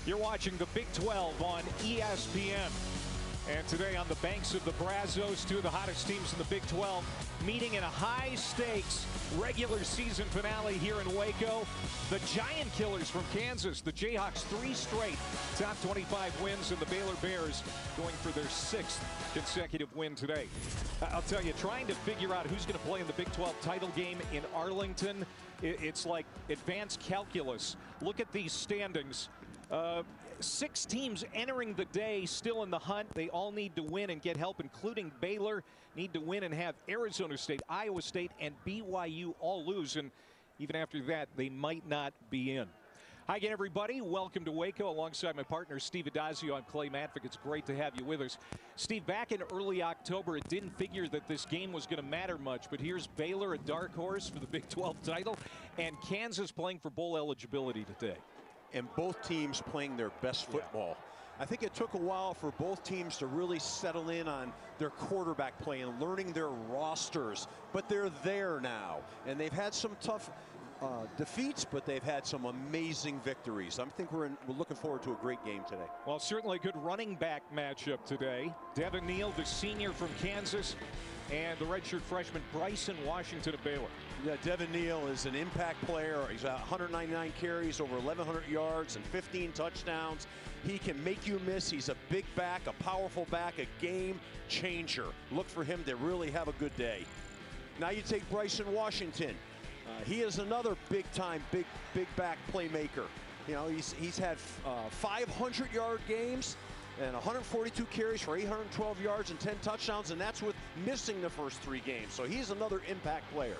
You're watching the Big 12 on ESPN. And today on the banks of the Brazos, two of the hottest teams in the Big 12 meeting in a high-stakes regular season finale here in Waco. The Giant Killers from Kansas, the Jayhawks, 3 straight top 25 wins, and the Baylor Bears going for their 6th consecutive win today. I'll tell you, trying to figure out who's going to play in the Big 12 title game in Arlington, it's like advanced calculus. Look at these standings. 6 teams entering the day still in the hunt. They all need to win and get help, including Baylor. Need to win and have Arizona State, Iowa State, and BYU all lose. And even after that, they might not be in. Hi again, everybody. Welcome to Waco. Alongside my partner, Steve Adazio, I'm Clay Matvick. It's great to have you with us. Steve, back in early October, it didn't figure that this game was going to matter much. But here's Baylor, a dark horse for the Big 12 title, and Kansas playing for bowl eligibility today. And both teams playing their best football. I think it took a while for both teams to really settle in on their quarterback play and learning their rosters, but they're there now. And they've had some tough defeats, but they've had some amazing victories. I think we're looking forward to a great game today. Well, certainly a good running back matchup today. Devin Neal, the senior from Kansas, and the redshirt freshman Bryson Washington of Baylor. Yeah, Devin Neal is an impact player. He's got 199 carries, over 1,100 yards, and 15 touchdowns. He can make you miss. He's a big back, a powerful back, a game changer. Look for him to really have a good day. Now you take Bryson Washington. He is another big-time, big back playmaker. You know, he's had 500-yard games and 142 carries for 812 yards and 10 touchdowns, and that's with missing the first 3 games. So he's another impact player.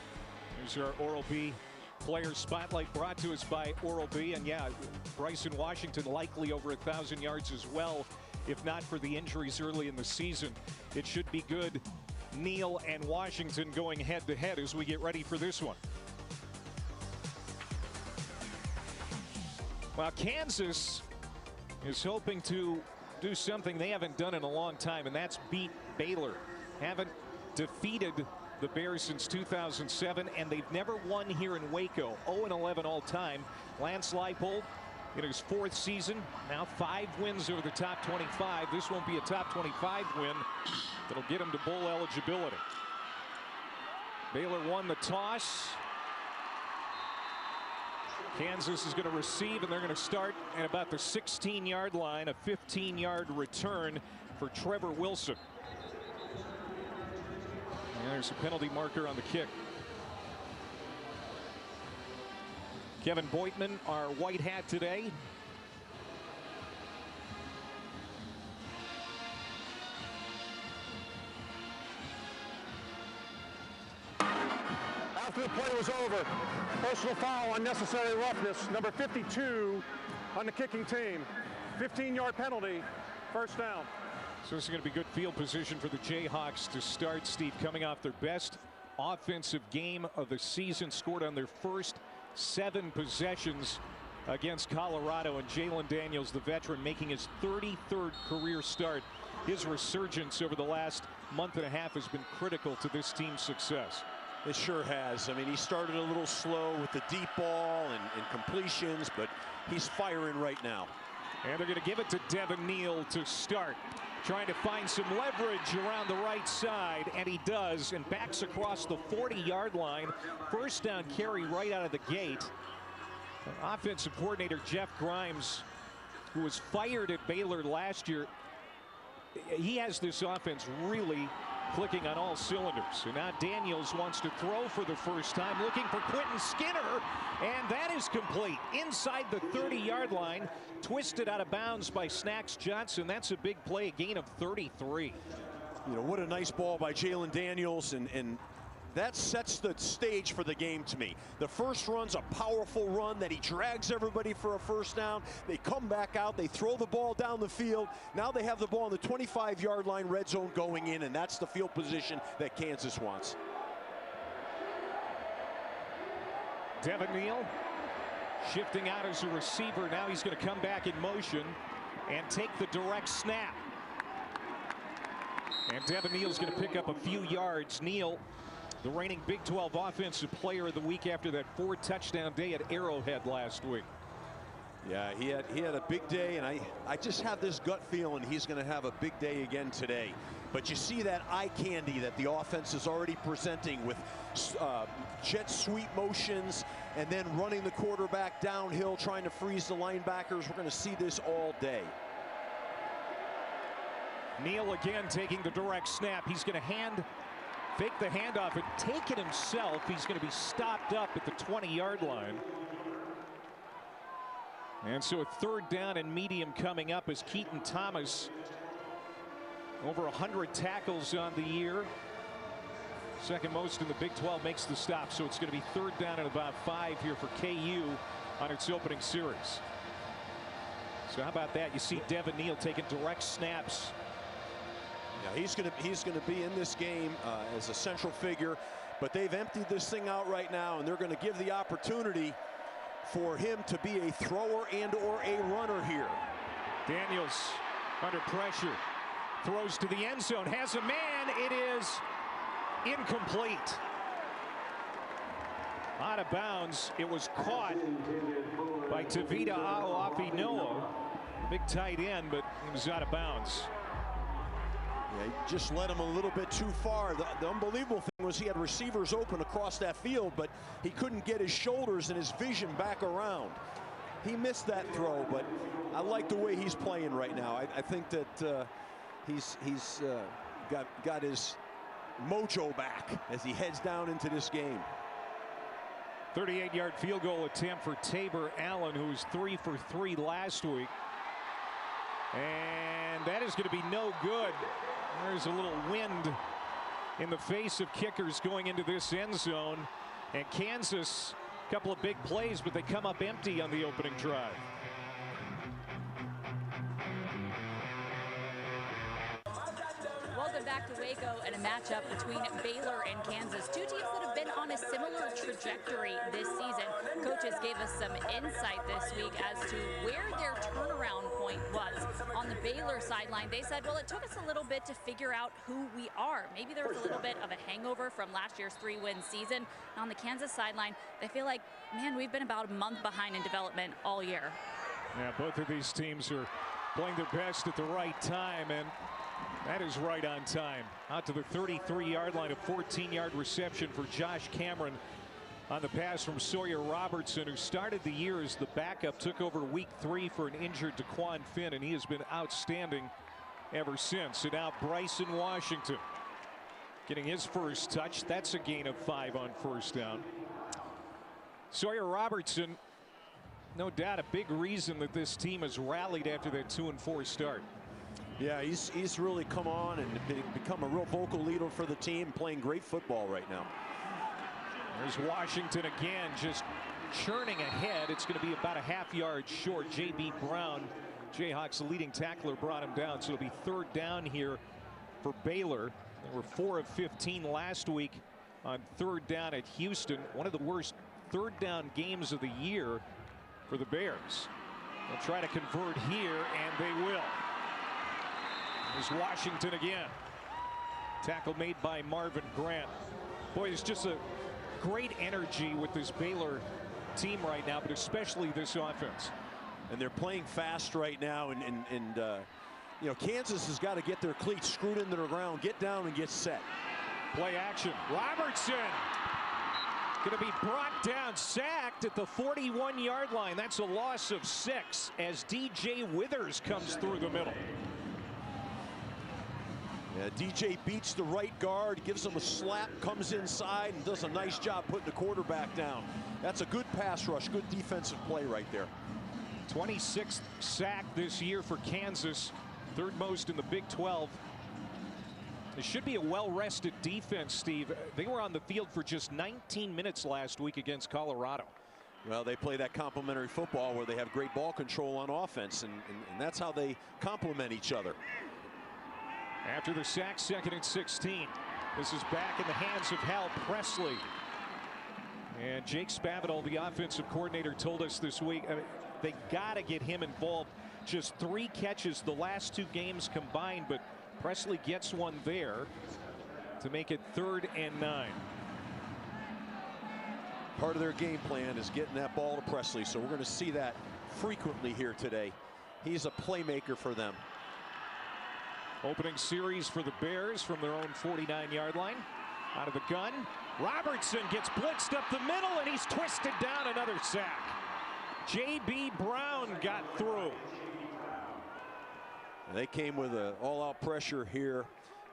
Here's our Oral-B Player Spotlight brought to us by Oral-B. And yeah, Bryson Washington likely over 1,000 yards as well, if not for the injuries early in the season. It should be good. Neal and Washington going head-to-head as we get ready for this one. Well, Kansas is hoping to do something they haven't done in a long time, and that's beat Baylor. Haven't defeated the Bears since 2007, and they've never won here in Waco. 0-11 all time. Lance Leipold in his 4th season, now 5 wins over the top 25. This won't be a top 25 win. That'll get him to bowl eligibility. Baylor won the toss. Kansas is going to receive, and they're going to start at about the 16-yard line. A 15-yard return for Trevor Wilson. And there's a penalty marker on the kick. Kevin Boitman, our white hat today. After the play was over, personal foul, unnecessary roughness, number 52 on the kicking team. 15-yard penalty, first down. So this is going to be good field position for the Jayhawks to start, Steve, coming off their best offensive game of the season, scored on their first 7 possessions against Colorado, and Jalen Daniels, the veteran, making his 33rd career start. His resurgence over the last month and a half has been critical to this team's success. It sure has. I mean, he started a little slow with the deep ball and completions, but he's firing right now. And they're going to give it to Devin Neal to start. Trying to find some leverage around the right side, and he does, and backs across the 40-yard line. First down carry right out of the gate. Offensive coordinator Jeff Grimes, who was fired at Baylor last year, he has this offense really clicking on all cylinders. So now Daniels wants to throw for the first time, looking for Quentin Skinner, and that is complete inside the 30-yard line, twisted out of bounds by Snacks Johnson. That's a big play, a gain of 33. You know, what a nice ball by Jalen Daniels, and that sets the stage for the game to me. The first run's a powerful run that he drags everybody for a first down. They come back out, they throw the ball down the field. Now they have the ball on the 25-yard line, red zone going in, and that's the field position that Kansas wants. Devin Neal shifting out as a receiver. Now he's going to come back in motion and take the direct snap. And Devin Neal's going to pick up a few yards. Neal, the reigning Big 12 Offensive Player of the Week after that 4-touchdown day at Arrowhead last week. Yeah, he had a big day, and I just have this gut feeling he's going to have a big day again today. But you see that eye candy that the offense is already presenting with jet sweep motions and then running the quarterback downhill, trying to freeze the linebackers. We're going to see this all day. Neal again taking the direct snap. He's going to fake the handoff and take it himself. He's going to be stopped up at the 20-yard line. And so a third down and medium coming up as Keaton Thomas, over 100 tackles on the year, second most in the Big 12, makes the stop. So it's going to be third down and about 5 here for KU on its opening series. So how about that? You see Devin Neal taking direct snaps. Yeah, he's going to be in this game as a central figure, but they've emptied this thing out right now, and they're going to give the opportunity for him to be a thrower and or a runner here. Daniels under pressure, throws to the end zone, has a man. It is incomplete. Out of bounds. It was caught by Tavita Aoafinoa, big tight end, but he was out of bounds. Yeah, he just led him a little bit too far. The unbelievable thing was he had receivers open across that field, but he couldn't get his shoulders and his vision back around. He missed that throw, but I like the way he's playing right now. I think that he's got his mojo back as he heads down into this game. 38-yard field goal attempt for Tabor Allen, who was 3 for 3 last week. And that is going to be no good. There's a little wind in the face of kickers going into this end zone. And Kansas, a couple of big plays, but they come up empty on the opening drive. Welcome back to Waco and a matchup between Baylor and Kansas. Two teams that have been on a similar trajectory this season. Coaches gave us some insight this week as to where their turnaround point was. On the Baylor sideline, they said, well, it took us a little bit to figure out who we are. Maybe there was a little bit of a hangover from last year's 3-win season. And on the Kansas sideline, they feel like, man, we've been about a month behind in development all year. Yeah, both of these teams are playing their best at the right time, and that is right on time. Out to the 33-yard line, a 14-yard reception for Josh Cameron on the pass from Sawyer Robertson, who started the year as the backup, took over week 3 for an injured DeQuan Finn, and he has been outstanding ever since. And now Bryson Washington getting his first touch. That's a gain of 5 on first down. Sawyer Robertson, no doubt a big reason that this team has rallied after that 2-4 start. Yeah, he's really come on and become a real vocal leader for the team, playing great football right now. There's Washington again, just churning ahead. It's going to be about a half-yard short. J.B. Brown, Jayhawks' leading tackler, brought him down. So it'll be third down here for Baylor. They were 4 of 15 last week on third down at Houston. One of the worst third down games of the year for the Bears. They'll try to convert here, and they will. There's Washington again. Tackle made by Marvin Grant. Boy, it's just a great energy with this Baylor team right now, but especially this offense. And they're playing fast right now, and you know, Kansas has got to get their cleats screwed into the ground, get down and get set. Play action. Robertson going to be brought down, sacked at the 41-yard line. That's a loss of 6 as DJ Withers comes through the middle. Yeah, DJ beats the right guard, gives him a slap, comes inside, and does a nice job putting the quarterback down. That's a good pass rush, good defensive play right there. 26th sack this year for Kansas, third most in the Big 12. It should be a well-rested defense, Steve. They were on the field for just 19 minutes last week against Colorado. Well, they play that complementary football where they have great ball control on offense, and that's how they complement each other. After the sack, 2nd and 16. This is back in the hands of Hal Presley. And Jake Spavital, the offensive coordinator, told us this week they got to get him involved. Just 3 catches the last 2 games combined, but Presley gets one there to make it 3rd and 9. Part of their game plan is getting that ball to Presley, so we're going to see that frequently here today. He's a playmaker for them. Opening series for the Bears from their own 49-yard line. Out of the gun, Robertson gets blitzed up the middle, and he's twisted down. Another sack. J.B. Brown got through. They came with an all-out pressure here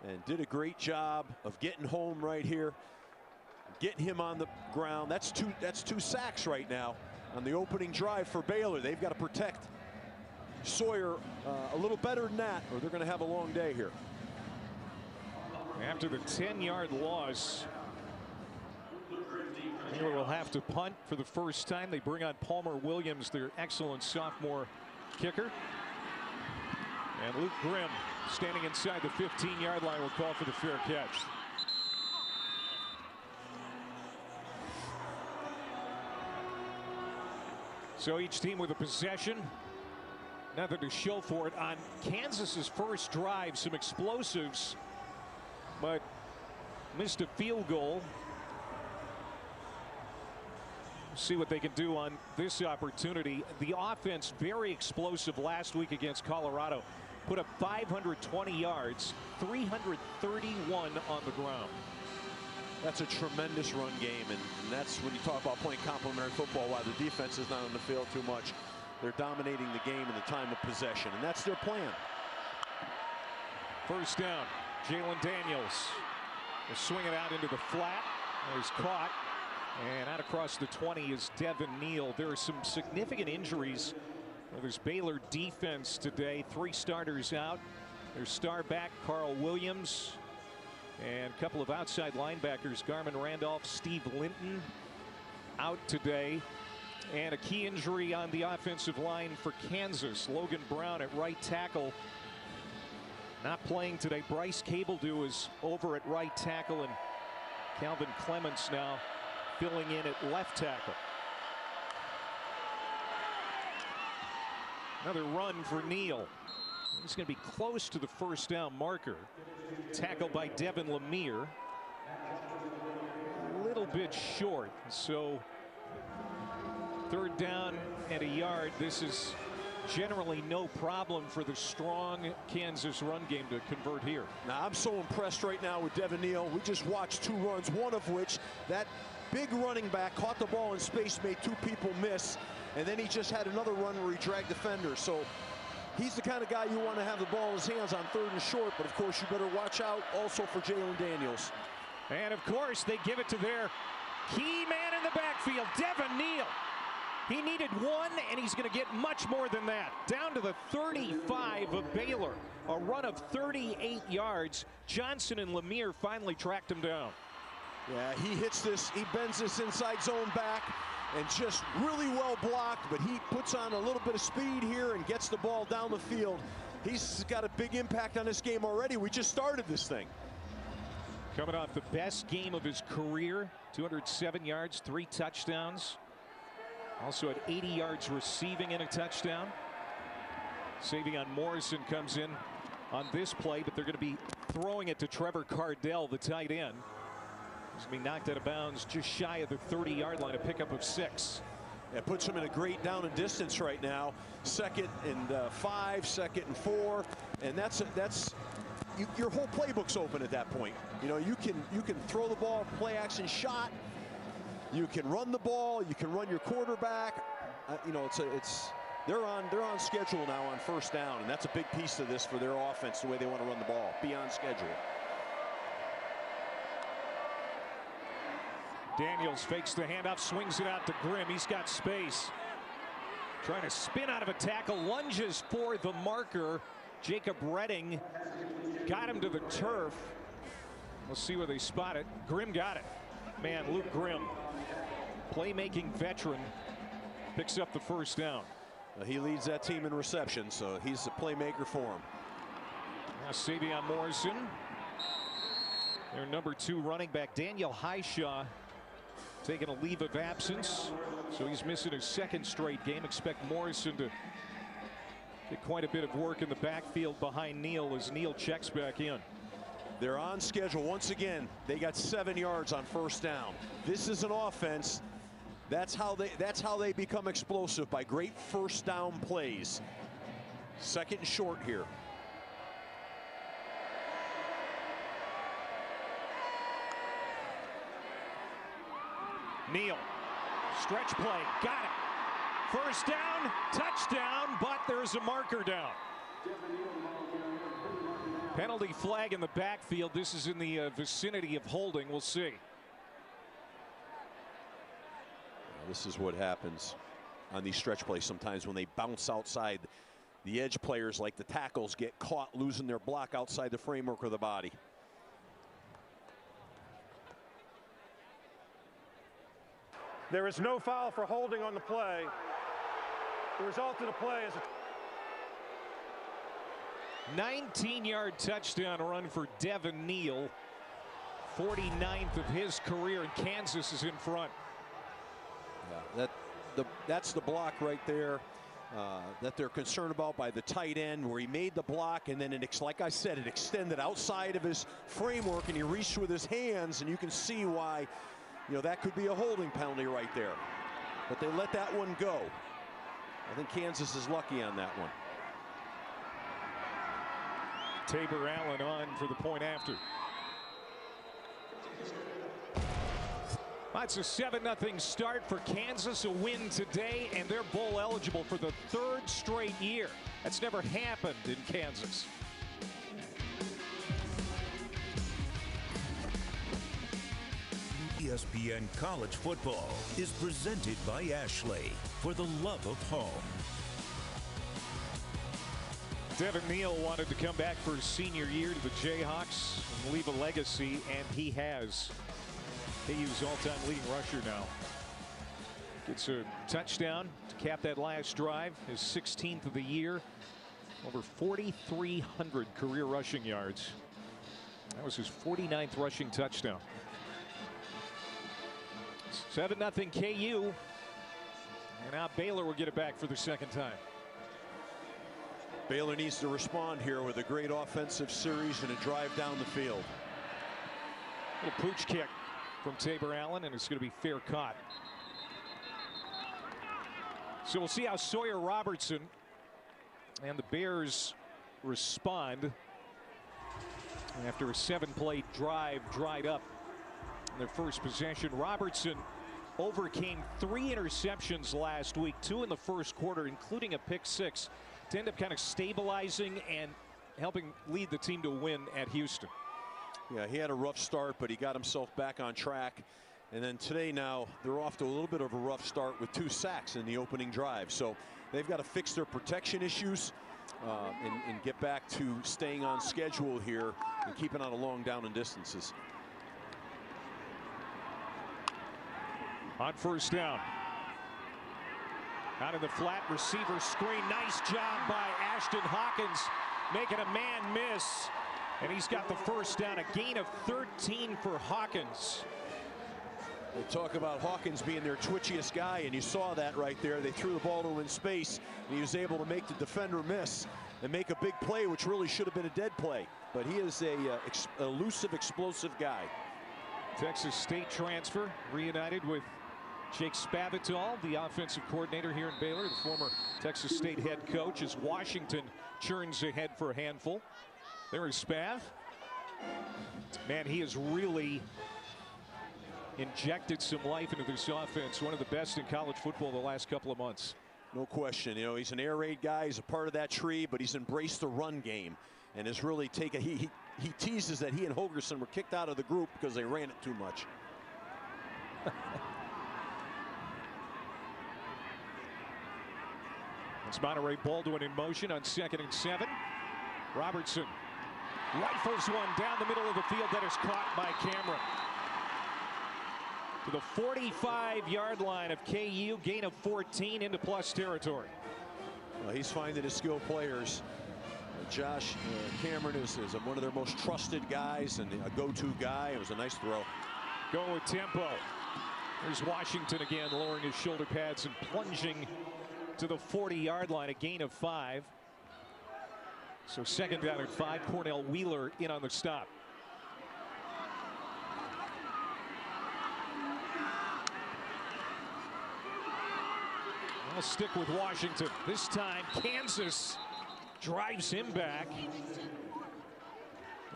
and did a great job of getting home right here, getting him on the ground. That's two sacks right now on the opening drive for Baylor. They've got to protect Sawyer a little better than that, or they're going to have a long day here. After the 10-yard loss, Baylor will have to punt for the first time. They bring on Palmer Williams, their excellent sophomore kicker. And Luke Grimm, standing inside the 15-yard line, will call for the fair catch. So each team with a possession. Nothing to show for it on Kansas's first drive. Some explosives, but missed a field goal. See what they can do on this opportunity. The offense very explosive last week against Colorado. Put up 520 yards, 331 on the ground. That's a tremendous run game, and that's when you talk about playing complementary football, why the defense is not on the field too much. They're dominating the game in the time of possession, and that's their plan. First down, Jalen Daniels will swing it out into the flat. He's caught, and out across the 20 is Devin Neal. There are some significant injuries for this Baylor defense today. 3 starters out. Their star back, Carl Williams, and a couple of outside linebackers, Garmin Randolph, Steve Linton, out today. And a key injury on the offensive line for Kansas. Logan Brown at right tackle, not playing today. Bryce Cabledew is over at right tackle, and Calvin Clements now filling in at left tackle. Another run for Neal. He's going to be close to the first down marker. Tackled by Devin Lemire. A little bit short, so third down and a yard. This is generally no problem for the strong Kansas run game to convert here. Now, I'm so impressed right now with Devin Neal. We just watched 2 runs, one of which that big running back caught the ball in space, made 2 people miss, and then he just had another run where he dragged defenders. So he's the kind of guy you want to have the ball in his hands on 3rd and short, but of course you better watch out also for Jalen Daniels. And of course they give it to their key man in the backfield, Devin Neal. He needed 1, and he's going to get much more than that. Down to the 35 of Baylor. A run of 38 yards. Johnson and Lemire finally tracked him down. Yeah, he hits this, he bends this inside zone back, and just really well blocked, but he puts on a little bit of speed here and gets the ball down the field. He's got a big impact on this game already. We just started this thing. Coming off the best game of his career, 207 yards, 3 touchdowns. Also had 80 yards receiving and a touchdown. Savion Morrison comes in on this play, but they're going to be throwing it to Trevor Cardell, the tight end. He's going to be knocked out of bounds just shy of the 30-yard line, a pickup of 6. It puts him in a great down and distance right now. 2nd and 5, 2nd and 4, and your whole playbook's open at that point. You know, you can throw the ball, play action shot. You can run the ball. You can run your quarterback. You know, they're on schedule now on first down, and that's a big piece of this for their offense, the way they want to run the ball. Be on schedule. Daniels fakes the handoff, swings it out to Grimm. He's got space. Trying to spin out of a tackle, lunges for the marker. Jacob Redding got him to the turf. We'll see where they spot it. Grimm got it. Man, Luke Grimm, playmaking veteran, picks up the first down. He leads that team in reception, so he's a playmaker for him. Now Savion Morrison, their number 2 running back. Daniel Highshaw taking a leave of absence, so he's missing his 2nd straight game. Expect Morrison to get quite a bit of work in the backfield behind Neal as Neal checks back in. They're on schedule once again. They got 7 yards on first down. This is an offense That's how they become explosive, by great first down plays. Second and short here. Neal, stretch play, got it. First down, touchdown, but there's a marker down. Penalty flag in the backfield. This is in the vicinity of holding. We'll see. This is what happens on these stretch plays sometimes when they bounce outside. The edge players, like the tackles, get caught losing their block outside the framework of the body. There is no foul for holding on the play. The result of the play is a 19-yard touchdown run for Devin Neal. 49th of his career, and Kansas is in front. Yeah, that's the block right there that they're concerned about by the tight end, where he made the block, and then like I said, it extended outside of his framework, and he reached with his hands, and you can see why, that could be a holding penalty right there. But they let that one go. I think Kansas is lucky on that one. Tabor Allen on for the point after. That's a 7-0 start for Kansas, a win today, and they're bowl eligible for the 3rd straight year. That's never happened in Kansas. ESPN College Football is presented by Ashley, for the love of home. Devin Neal wanted to come back for his senior year to the Jayhawks and leave a legacy, and he has. KU's all-time leading rusher now. Gets a touchdown to cap that last drive, his 16th of the year. Over 4,300 career rushing yards. That was his 49th rushing touchdown. 7-0 KU. And now Baylor will get it back for the second time. Baylor needs to respond here with a great offensive series and a drive down the field. Little pooch kick from Tabor Allen, and it's going to be fair caught. So we'll see how Sawyer Robertson and the Bears respond after a 7-play drive dried up in their first possession. Robertson overcame 3 interceptions last week, 2 in the first quarter, including a pick 6, to end up kind of stabilizing and helping lead the team to a win at Houston. Yeah, he had a rough start, but he got himself back on track. And then today, now they're off to a little bit of a rough start with 2 sacks in the opening drive. So they've got to fix their protection issues and get back to staying on schedule here and keeping out of long down and distances. On first down. Out in the flat, receiver screen. Nice job by Ashton Hawkins, making a man miss. And he's got the first down, a gain of 13 for Hawkins. They talk about Hawkins being their twitchiest guy, and you saw that right there. They threw the ball to him in space, and he was able to make the defender miss and make a big play, which really should have been a dead play. But he is a elusive, explosive guy. Texas State transfer, reunited with Jake Spavital, the offensive coordinator here in Baylor, the former Texas State head coach, as Washington churns ahead for a handful. There is Spav. Man, he has really injected some life into this offense. One of the best in college football the last couple of months. No question. He's an air raid guy. He's a part of that tree, but he's embraced the run game and has really taken. He teases that he and Holgerson were kicked out of the group because they ran it too much. It's Monterey Baldwin in motion on 2nd and 7. Robertson rifles one down the middle of the field that is caught by Cameron. To the 45-yard line of KU, gain of 14 into plus territory. Well, he's finding his skilled players. Josh Cameron is one of their most trusted guys and a go-to guy. It was a nice throw. Going with tempo. There's Washington again, lowering his shoulder pads and plunging to the 40-yard line, a gain of 5. So 2nd down and 5. Cornell Wheeler in on the stop. I'll stick with Washington. This time, Kansas drives him back.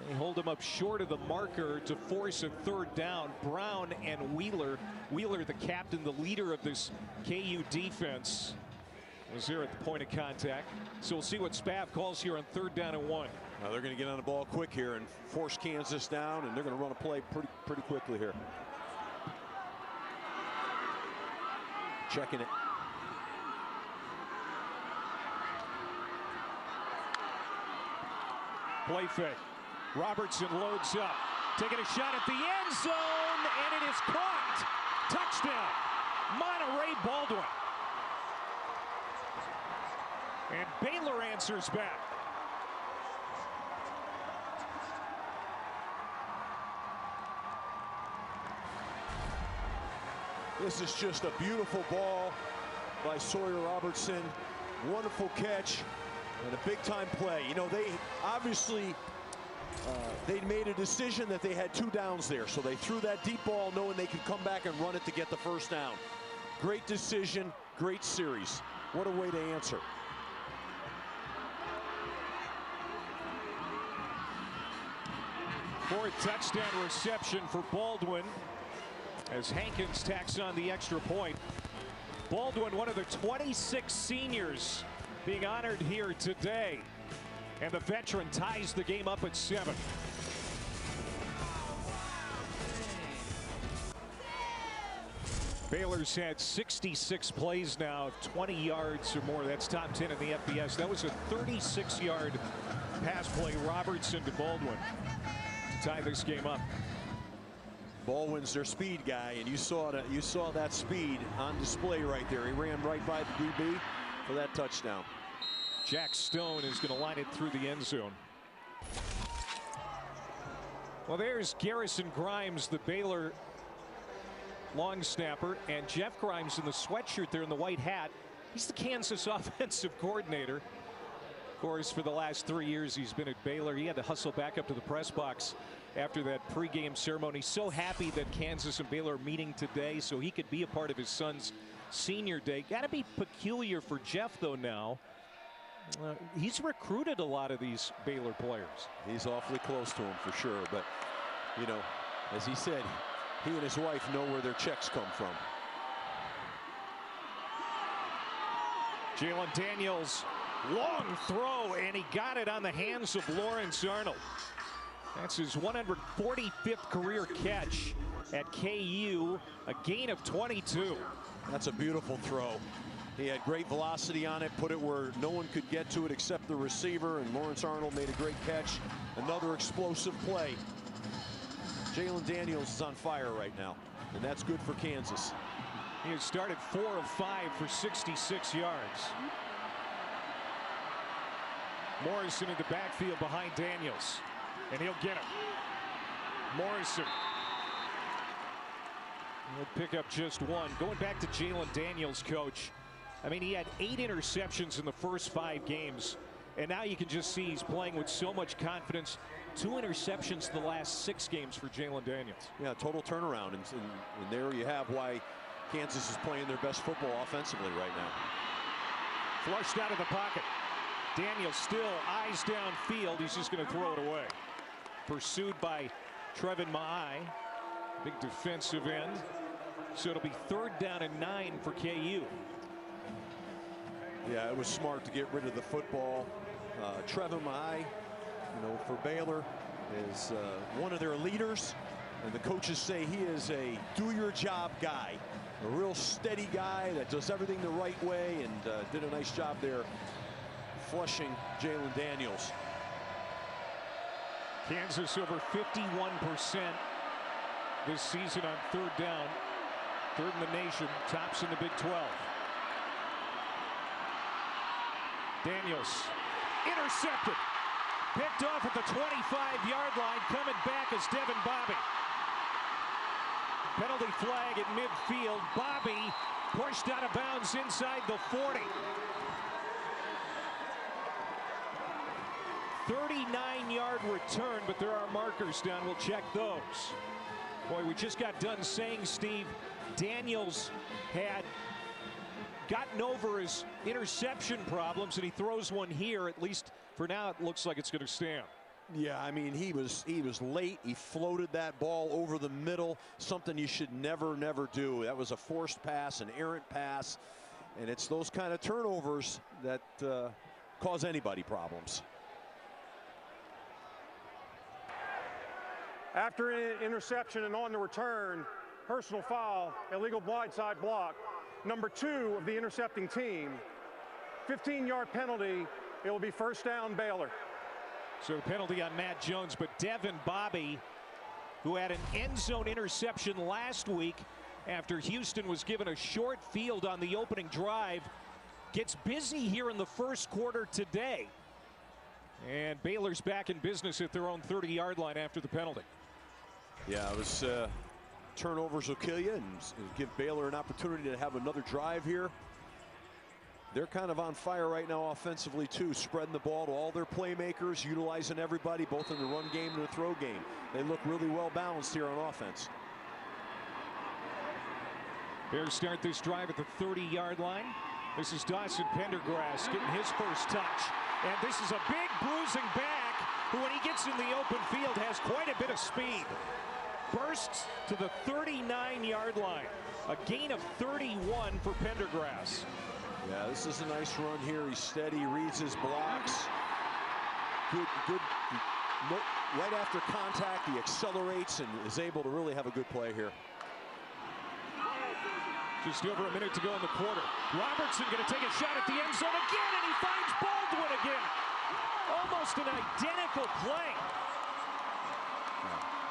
They hold him up short of the marker to force a third down. Brown and Wheeler. Wheeler, the captain, the leader of this KU defense, was here at the point of contact. So we'll see what Spav calls here on 3rd down and 1. Now they're going to get on the ball quick here and force Kansas down, and they're going to run a play pretty quickly here. Checking it. Play fake. Robertson loads up, taking a shot at the end zone, and it is caught. Touchdown, Monterey Baldwin. And Baylor answers back. This is just a beautiful ball by Sawyer Robertson. Wonderful catch and a big-time play. You know, they obviously they made a decision that they had 2 downs there, so they threw that deep ball knowing they could come back and run it to get the 1st down. Great decision, great series. What a way to answer. Fourth touchdown reception for Baldwin as Hankins tacks on the extra point. Baldwin, one of the 26 seniors being honored here today. And the veteran ties the game up at 7. Baylor's had 66 plays now of 20 yards or more. That's top 10 in the FBS. That was a 36-yard pass play, Robertson to Baldwin, to tie this game up. Baldwin's their speed guy, and you saw that speed on display right there. He ran right by the DB for that touchdown. Jack Stone is going to line it through the end zone. Well, there's Garrison Grimes, the Baylor long snapper, and Jeff Grimes in the sweatshirt there in the white hat. He's the Kansas offensive coordinator. Of course, for the last 3 years he's been at Baylor. He had to hustle back up to the press box after that pregame ceremony. So happy that Kansas and Baylor are meeting today so he could be a part of his son's senior day. Got to be peculiar for Jeff, though, now. He's recruited a lot of these Baylor players. He's awfully close to him for sure, but you know, as he said, he and his wife know where their checks come from. Jalen Daniels, long throw, and he got it on the hands of Lawrence Arnold. That's his 145th career catch at KU, a gain of 22. That's a beautiful throw. He had great velocity on it, put it where no one could get to it except the receiver, and Lawrence Arnold made a great catch. Another explosive play. Jalen Daniels is on fire right now, and that's good for Kansas. He has started 4 of 5 for 66 yards. Morrison in the backfield behind Daniels, and he'll get him. Morrison. He'll pick up just 1. Going back to Jalen Daniels, coach. I mean, he had 8 interceptions in the first 5 games, and now you can just see he's playing with so much confidence. 2 interceptions in the last 6 games for Jalen Daniels. Yeah, total turnaround, and there you have why Kansas is playing their best football offensively right now. Flushed out of the pocket. Daniels still eyes downfield. He's just going to throw it away. Pursued by Trevin Ma'ai, big defensive end. So it'll be 3rd down and 9 for KU. Yeah, it was smart to get rid of the football. Trevin Ma'ai, you know, for Baylor is one of their leaders, and the coaches say he is a do-your-job guy, a real steady guy that does everything the right way, and did a nice job there flushing Jalen Daniels. Kansas over 51% this season on 3rd down. 3rd in the nation, tops in the Big 12. Daniels intercepted, picked off at the 25-yard line. Coming back is Devin Bobby. Penalty flag at midfield. Bobby pushed out of bounds inside the 40. 39-yard return, but there are markers down. We'll check those. Boy, we just got done saying, Steve, Daniels had gotten over his interception problems, and he throws one here. At least for now, it looks like it's going to stand. Yeah, I mean, he was late. He floated that ball over the middle, something you should never do. That was a forced pass, an errant pass, and it's those kind of turnovers that cause anybody problems. After an interception and on the return, personal foul, illegal blindside block. Number 2 of the intercepting team. 15-yard penalty. It will be first down, Baylor. So the penalty on Matt Jones, but Devin Bobby, who had an end zone interception last week after Houston was given a short field on the opening drive, gets busy here in the first quarter today. And Baylor's back in business at their own 30-yard line after the penalty. Yeah, it was turnovers will kill you and give Baylor an opportunity to have another drive here. They're kind of on fire right now offensively too, spreading the ball to all their playmakers, utilizing everybody both in the run game and the throw game. They look really well balanced here on offense. Bears start this drive at the 30-yard line. This is Dawson Pendergrass getting his first touch, and this is a big bruising back who, when he gets in the open field, has quite a bit of speed. Bursts to the 39-yard line, a gain of 31 for Pendergrass. Yeah, this is a nice run here. He's steady, reads his blocks. Good. Right after contact, he accelerates and is able to really have a good play here. Just over a minute to go in the quarter. Robertson going to take a shot at the end zone again, and he finds Baldwin again. Almost an identical play.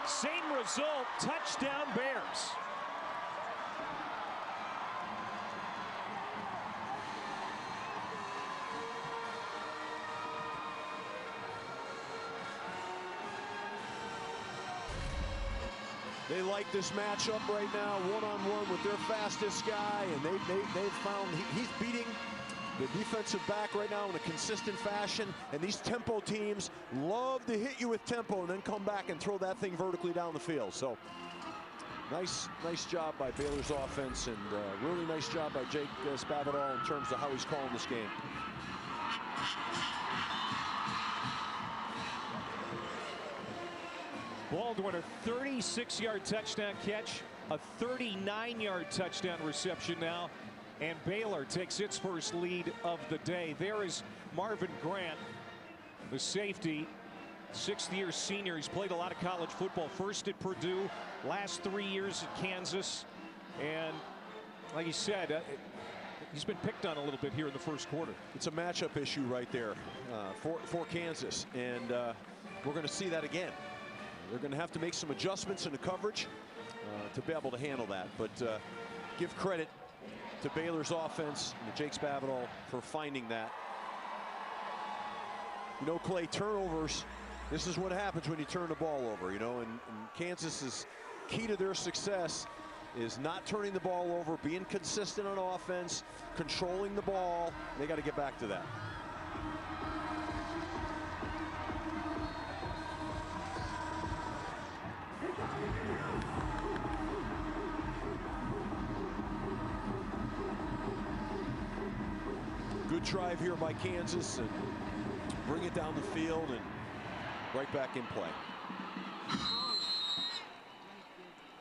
Same result, touchdown Bears. They like this matchup right now, one-on-one with their fastest guy, and they've found he's beating the defensive back right now in a consistent fashion, and these tempo teams love to hit you with tempo and then come back and throw that thing vertically down the field. So nice job by Baylor's offense, and really nice job by Jake Spavital in terms of how he's calling this game. Baldwin, a 36-yard touchdown catch, a 39-yard touchdown reception now, and Baylor takes its first lead of the day. There is Marvin Grant, the safety, 6th-year senior. He's played a lot of college football, first at Purdue, last 3 years at Kansas, and like he said, he's been picked on a little bit here in the first quarter. It's a matchup issue right there for Kansas, and we're going to see that again. They're going to have to make some adjustments in the coverage to be able to handle that. But give credit to Baylor's offense and to Jake Spavital for finding that. You know, Clay, turnovers, this is what happens when you turn the ball over, you know, and Kansas's key to their success is not turning the ball over, being consistent on offense, controlling the ball. They got to get back to that. Good drive here by Kansas, and bring it down the field and right back in play.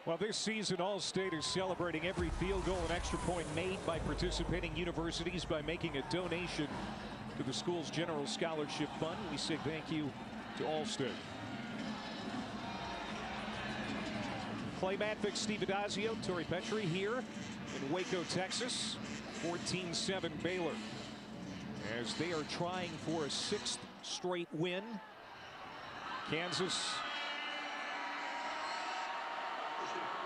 Well, this season, All-State is celebrating every field goal and extra point made by participating universities by making a donation to the school's General Scholarship Fund. We say thank you to All-State. Clay Matvick, Steve Adazio, Tori Petrie here in Waco, Texas. 14-7 Baylor, as they are trying for a 6th straight win. Kansas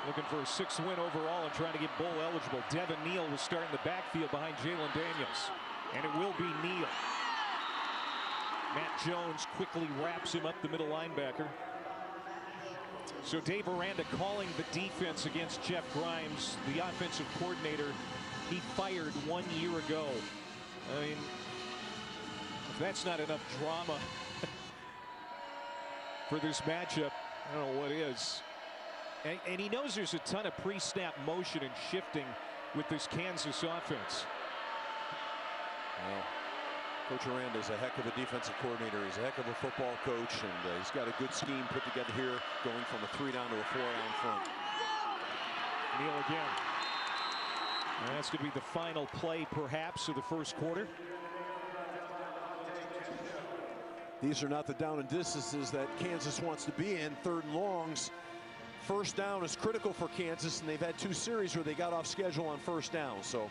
looking for a 6th win overall and trying to get bowl eligible. Devin Neal will start in the backfield behind Jalen Daniels, and it will be Neal. Matt Jones quickly wraps him up the middle linebacker. So Dave Aranda calling the defense against Jeff Grimes, the offensive coordinator he fired 1 year ago. I mean, if that's not enough drama for this matchup, I don't know what is. And he knows there's a ton of pre-snap motion and shifting with this Kansas offense. Well, Coach Aranda is a heck of a defensive coordinator. He's a heck of a football coach, and he's got a good scheme put together here, going from a 3-down to a 4-down front. Neal again. And that's going to be the final play, perhaps, of the first quarter. These are not the down and distances that Kansas wants to be in. 3rd and longs. First down is critical for Kansas, and they've had 2 series where they got off schedule on first down, so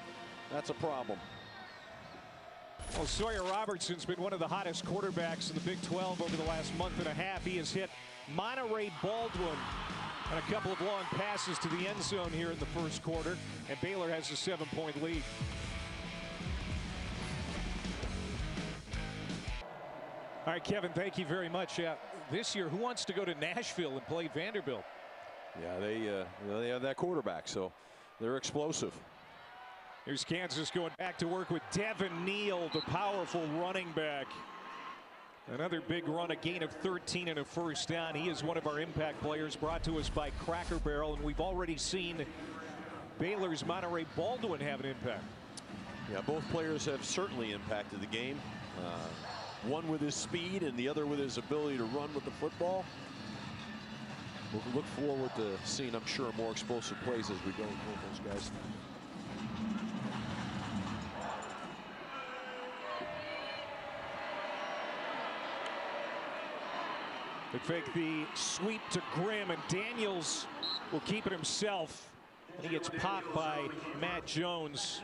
that's a problem. Well, Sawyer Robertson's been one of the hottest quarterbacks in the Big 12 over the last month and a half. He has hit Monterey Baldwin on a couple of long passes to the end zone here in the first quarter, and Baylor has a 7-point lead. All right, Kevin, thank you very much. This year, who wants to go to Nashville and play Vanderbilt? Yeah, they have that quarterback, so they're explosive. Here's Kansas going back to work with Devin Neal, the powerful running back. Another big run, a gain of 13 and a first down. He is one of our impact players, brought to us by Cracker Barrel, and we've already seen Baylor's Monterey Baldwin have an impact. Yeah, both players have certainly impacted the game. One with his speed and the other with his ability to run with the football. We'll look forward to seeing, I'm sure, more explosive plays as we go with those guys. They fake the sweep to Grimm, and Daniels will keep it himself. And he gets popped by Matt Jones.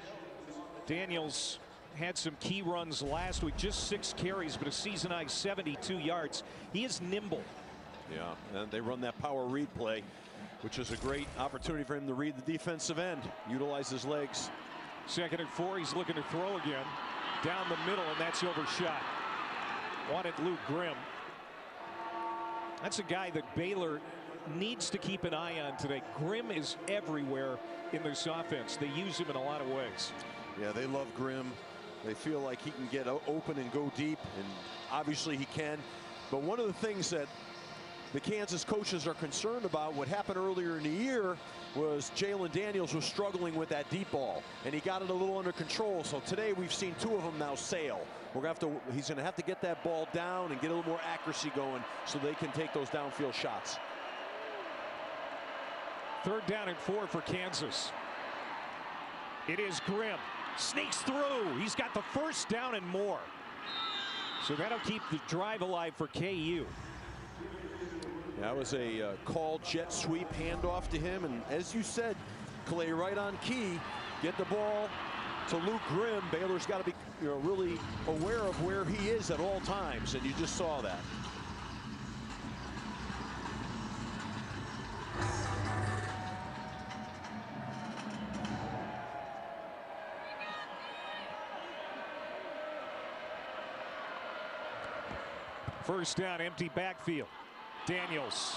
Daniels had some key runs last week, just 6 carries, but a season-high 72 yards. He is nimble. Yeah, and they run that power read play, which is a great opportunity for him to read the defensive end, utilize his legs. 2nd and 4, he's looking to throw again. Down the middle, and that's overshot. Wanted Luke Grimm. That's a guy that Baylor needs to keep an eye on today. Grimm is everywhere in this offense. They use him in a lot of ways. Yeah, they love Grimm. They feel like he can get open and go deep, and obviously he can. But one of the things that the Kansas coaches are concerned about, what happened earlier in the year, was Jalen Daniels was struggling with that deep ball, and he got it a little under control. So today we've seen 2 of them now sail. He's going to have to get that ball down and get a little more accuracy going so they can take those downfield shots. 3rd down and 4 for Kansas. It is Grimm. Sneaks through. He's got the first down and more. So that'll keep the drive alive for KU. That was a called jet sweep handoff to him, and as you said, Clay, right on key. Get the ball to Luke Grimm. Baylor's got to be really aware of where he is at all times, and you just saw that. First down, empty backfield. Daniels.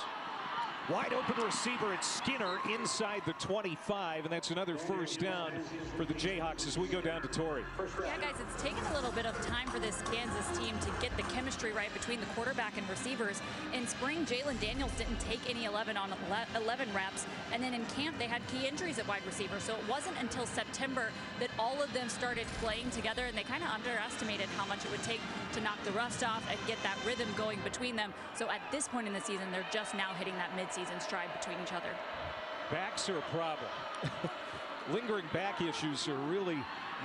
Wide open receiver, it's Skinner inside the 25, and that's another first down for the Jayhawks as we go down to Torrey. Yeah, guys, it's taken a little bit of time for this Kansas team to get the chemistry right between the quarterback and receivers. In spring, Jalen Daniels didn't take any 11 on 11 reps, and then in camp they had key injuries at wide receiver, so it wasn't until September that all of them started playing together, and they kind of underestimated how much it would take to knock the rust off and get that rhythm going between them. So at this point in the season, they're just now hitting that midseason stride between each other. Backs are a problem. Lingering back issues are really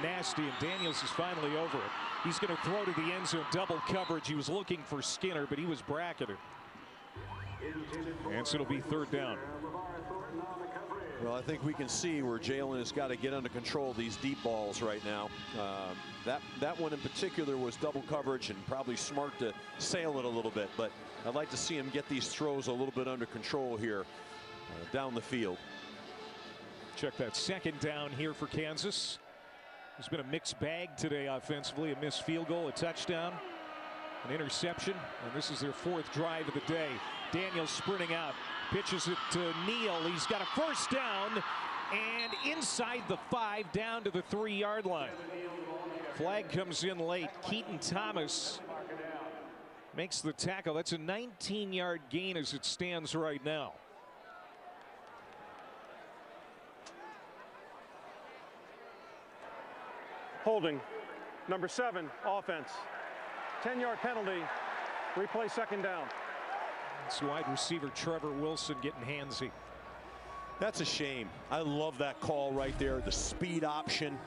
nasty, and Daniels is finally over it. He's going to throw to the end zone, double coverage. He was looking for Skinner, but he was bracketed. And so it'll be 3rd down. Well, I think we can see where Jalen has got to get under control of these deep balls right now. That one in particular was double coverage and probably smart to sail it a little bit, but I'd like to see him get these throws a little bit under control here down the field. Check that 2nd down here for Kansas. There's been a mixed bag today offensively. A missed field goal, a touchdown, an interception, and this is their 4th drive of the day. Daniels sprinting out, pitches it to Neal. He's got a first down, and inside the 5, down to the 3-yard line. Flag comes in late. Keaton Thomas makes the tackle. That's a 19-yard gain as it stands right now. Holding Number 7, offense. 10-yard penalty, replay second down. It's wide receiver Trevor Wilson getting handsy. That's a shame. I love that call right there, the speed option.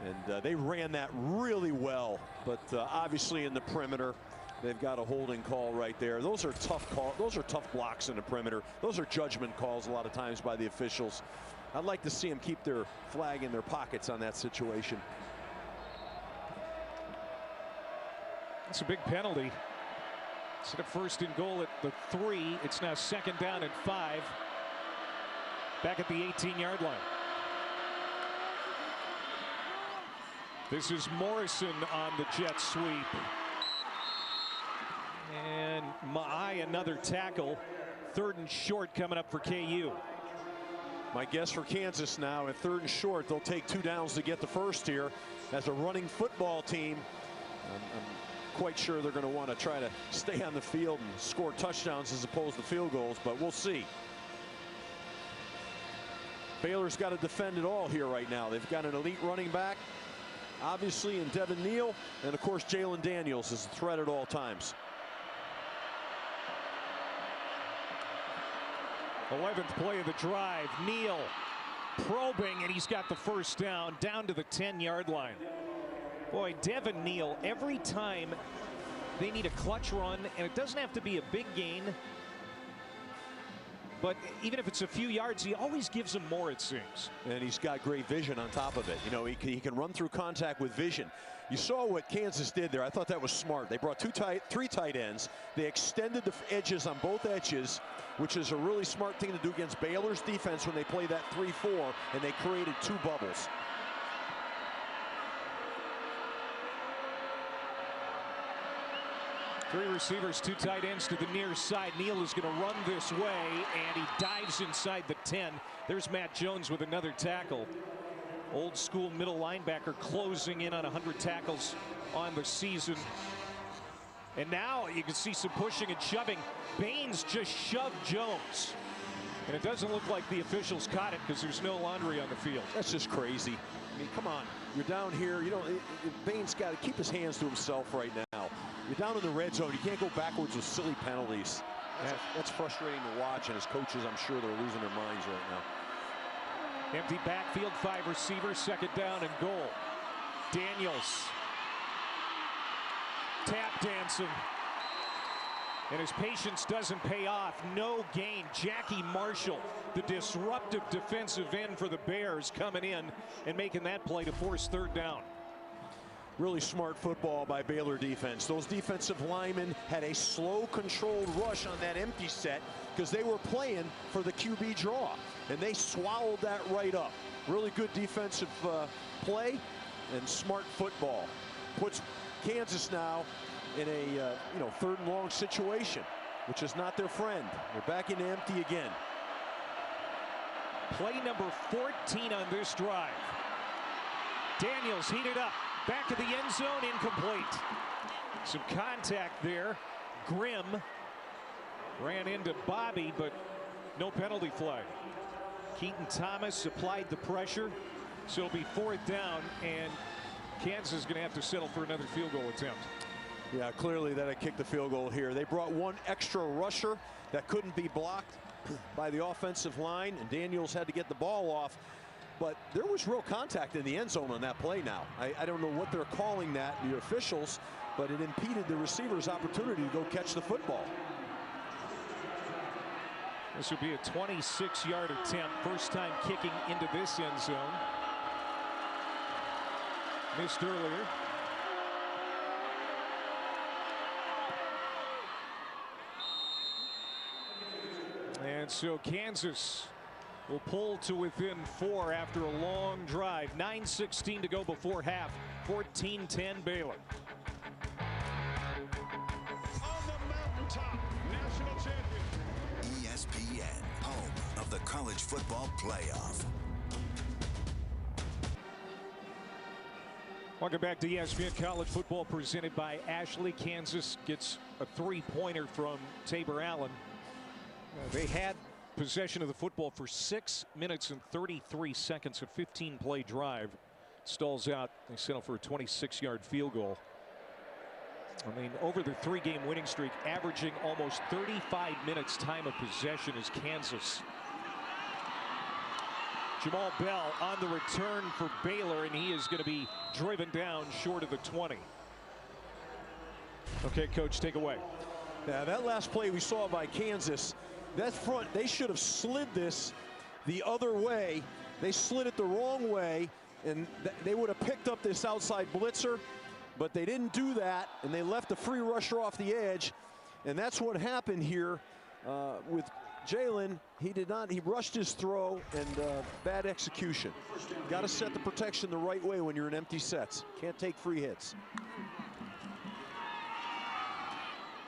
And they ran that really well. But obviously in the perimeter, they've got a holding call right there. Those are tough calls. Those are tough blocks in the perimeter. Those are judgment calls a lot of times by the officials. I'd like to see them keep their flag in their pockets on that situation. It's a big penalty. Instead of first and goal at the 3, it's now second down and 5. Back at the 18-yard line. This is Morrison on the jet sweep. And Ma'ai another tackle. 3rd and short coming up for KU. My guess for Kansas now at 3rd and short, they'll take 2 downs to get the first here. As a running football team, I'm quite sure they're going to want to try to stay on the field and score touchdowns as opposed to field goals, but we'll see. Baylor's got to defend it all here right now. They've got an elite running back, obviously, in Devin Neal, and of course Jalen Daniels is a threat at all times. 11th play of the drive. Neal probing, and he's got the first down to the 10-yard line. Boy, Devin Neal, every time they need a clutch run, and it doesn't have to be a big gain, but even if it's a few yards, he always gives them more, it seems. And he's got great vision on top of it. You know, he can run through contact with vision. You saw what Kansas did there. I thought that was smart. They brought 3 tight ends. They extended the edges on both edges, which is a really smart thing to do against Baylor's defense when they play that 3-4, and they created 2 bubbles. Three receivers, 2 tight ends to the near side. Neal is going to run this way, and he dives inside the 10. There's Matt Jones with another tackle. Old school middle linebacker closing in on 100 tackles on the season. And now you can see some pushing and shoving. Baines just shoved Jones. And it doesn't look like the officials caught it because there's no laundry on the field. That's just crazy. I mean, come on. You're down here. You know, Baines got to keep his hands to himself right now. You're down in the red zone. You can't go backwards with silly penalties. That's frustrating to watch, and as coaches, I'm sure they're losing their minds right now. Empty backfield, 5 receivers, second down and goal. Daniels. Tap dancing. And his patience doesn't pay off. No gain. Jackie Marshall, the disruptive defensive end for the Bears, coming in and making that play to force 3rd down. Really smart football by Baylor defense. Those defensive linemen had a slow, controlled rush on that empty set because they were playing for the QB draw, and they swallowed that right up. Really good defensive play and smart football. Puts Kansas now in a 3rd and long situation, which is not their friend. They're back into empty again. Play number 14 on this drive. Daniels heated up. Back of the end zone, incomplete. Some contact there. Grimm ran into Bobby, but no penalty flag. Keaton Thomas applied the pressure, so it'll be 4th down, and Kansas is going to have to settle for another field goal attempt. Yeah, clearly that kicked the field goal here. They brought 1 extra rusher that couldn't be blocked by the offensive line, and Daniels had to get the ball off. But there was real contact in the end zone on that play now. I don't know what they're calling that, the officials, but it impeded the receiver's opportunity to go catch the football. This would be a 26-yard attempt. First time kicking into this end zone. Missed earlier. And so Kansas will pull to within 4 after a long drive. 9:16 to go before half. 14-10 Baylor. On the mountaintop, national champion. ESPN, home of the college football playoff. Welcome back to ESPN College Football, presented by Ashley. Kansas gets a 3-pointer from Tabor Allen. They had possession of the football for 6 minutes and 33 seconds, a 15-play drive. stalls out. They settle for a 26-yard field goal. I mean, over the 3-game winning streak, averaging almost 35 minutes time of possession is Kansas. Jamal Bell on the return for Baylor, and he is going to be driven down short of the 20. Okay, Coach, take away. Yeah, that last play we saw by Kansas, that front, they should have slid this the other way. They slid it the wrong way, and they would have picked up this outside blitzer, but they didn't do that, and they left the free rusher off the edge, and that's what happened here with Jalen. He rushed his throw, and bad execution. Got to set the protection the right way when you're in empty sets. Can't take free hits.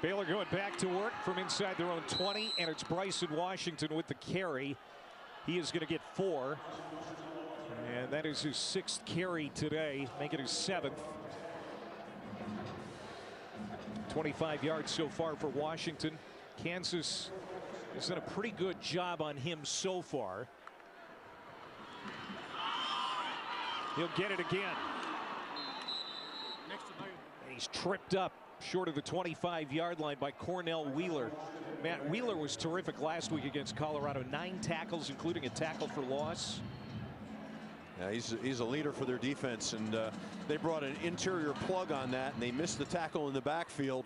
Baylor going back to work from inside their own 20, and it's Bryson Washington with the carry. He is going to get 4, and that is his 6th carry today, making his 7th. 25 yards so far for Washington. Kansas has done a pretty good job on him so far. He'll get it again. And he's tripped up short of the 25-yard line by Cornell Wheeler. Matt, Wheeler was terrific last week against Colorado. 9 tackles, including a tackle for loss. Yeah, he's a leader for their defense, and they brought an interior plug on that, and they missed the tackle in the backfield,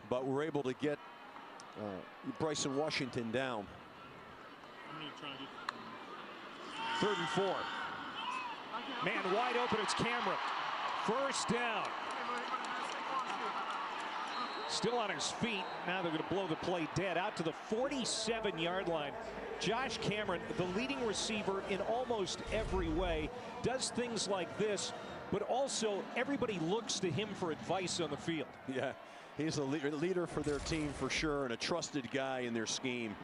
but were able to get Bryson Washington down. 3rd and 4. Man wide open, it's Cameron. 1st down. Still on his feet. Now they're going to blow the play dead out to the 47-yard line. Josh Cameron, the leading receiver in almost every way, does things like this, but also everybody looks to him for advice on the field. Yeah, he's a leader for their team for sure, and a trusted guy in their scheme.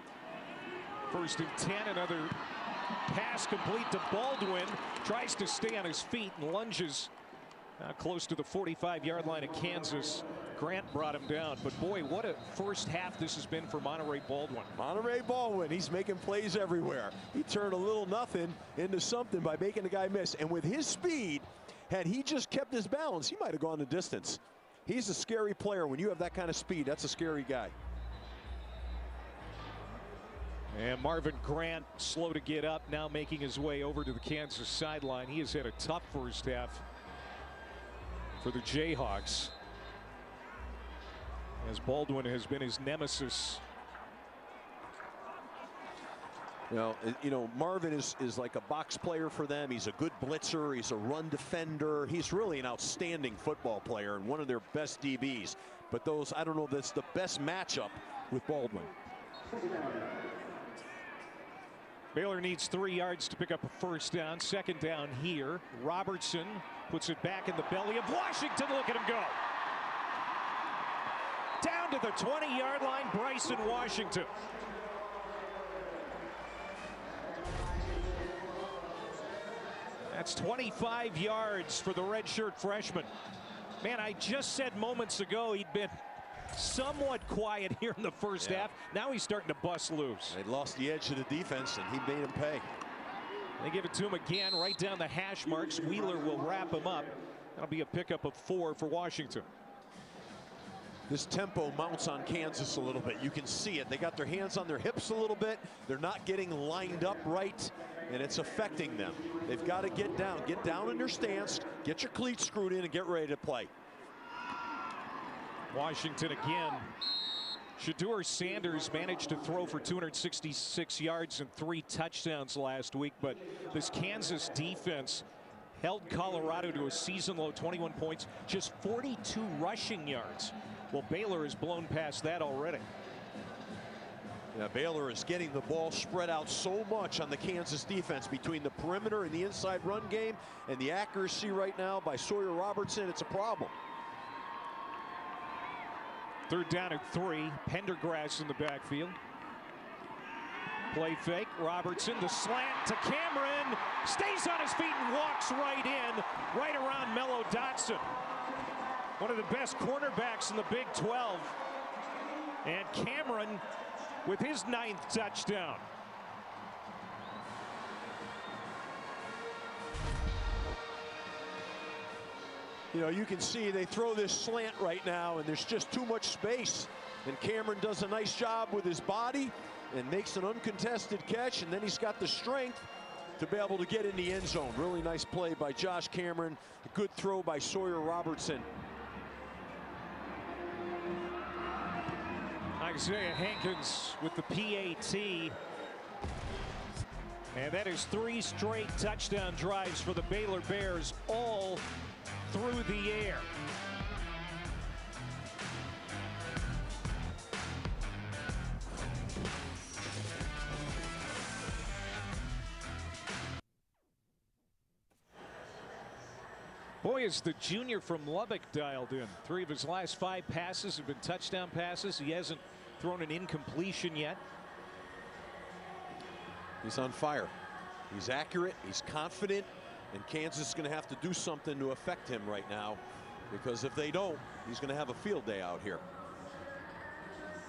1st and 10, another pass complete to Baldwin. Tries to stay on his feet and lunges close to the 45-yard line of Kansas. Grant brought him down, but boy, what a first half this has been for Monterey Baldwin. Monterey Baldwin, he's making plays everywhere. He turned a little nothing into something by making the guy miss, and with his speed, had he just kept his balance, he might have gone the distance. He's a scary player. When you have that kind of speed, that's a scary guy. And Marvin Grant, slow to get up, now making his way over to the Kansas sideline. He has had a tough first half for the Jayhawks, as Baldwin has been his nemesis. You know, Marvin is like a box player for them. He's a good blitzer. He's a run defender. He's really an outstanding football player and one of their best DBs. But those, I don't know, that's the best matchup with Baldwin. Baylor needs 3 yards to pick up a 1st down. 2nd down here. Robertson puts it back in the belly of Washington. Look at him go. Down to the 20-yard line, Bryson Washington. That's 25 yards for the redshirt freshman. Man, I just said moments ago he'd been somewhat quiet here in the first half. Now he's starting to bust loose. They lost the edge of the defense, and he made him pay. They give it to him again, right down the hash marks. Wheeler will wrap him up. That'll be a pickup of 4 for Washington. This tempo mounts on Kansas a little bit. You can see it. They got their hands on their hips a little bit. They're not getting lined up right, and it's affecting them. They've got to get down in their stance, get your cleats screwed in, and get ready to play. Washington again. Shedeur Sanders managed to throw for 266 yards and 3 touchdowns last week, but this Kansas defense held Colorado to a season-low 21 points, just 42 rushing yards. Well, Baylor has blown past that already. Yeah, Baylor is getting the ball spread out so much on the Kansas defense between the perimeter and the inside run game, and the accuracy right now by Sawyer Robertson, it's a problem. 3rd down and 3. Pendergrass in the backfield. Play fake. Robertson, the slant to Cameron. Stays on his feet and walks right in, right around Mello Dotson. One of the best cornerbacks in the Big 12. And Cameron with his 9th touchdown. You know, you can see they throw this slant right now, and there's just too much space. And Cameron does a nice job with his body and makes an uncontested catch, and then he's got the strength to be able to get in the end zone. Really nice play by Josh Cameron. A good throw by Sawyer Robertson. Isaiah Hankins with the PAT. And that is 3 straight touchdown drives for the Baylor Bears, all through the air. Boy, is the junior from Lubbock dialed in. 3 of his last 5 passes have been touchdown passes. He hasn't thrown an incompletion yet. He's on fire. He's accurate. He's confident. And Kansas is going to have to do something to affect him right now, because if they don't, he's going to have a field day out here.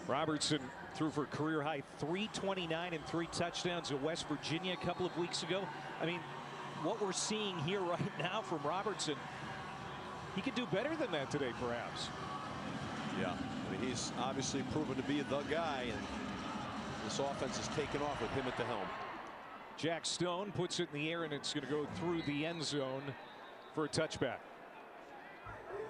Robertson threw for a career high 329 and 3 touchdowns at West Virginia a couple of weeks ago. I mean, what we're seeing here right now from Robertson, he could do better than that today, perhaps. Yeah, I mean, he's obviously proven to be the guy, and this offense is taking off with him at the helm. Jack Stone puts it in the air, and it's going to go through the end zone for a touchback.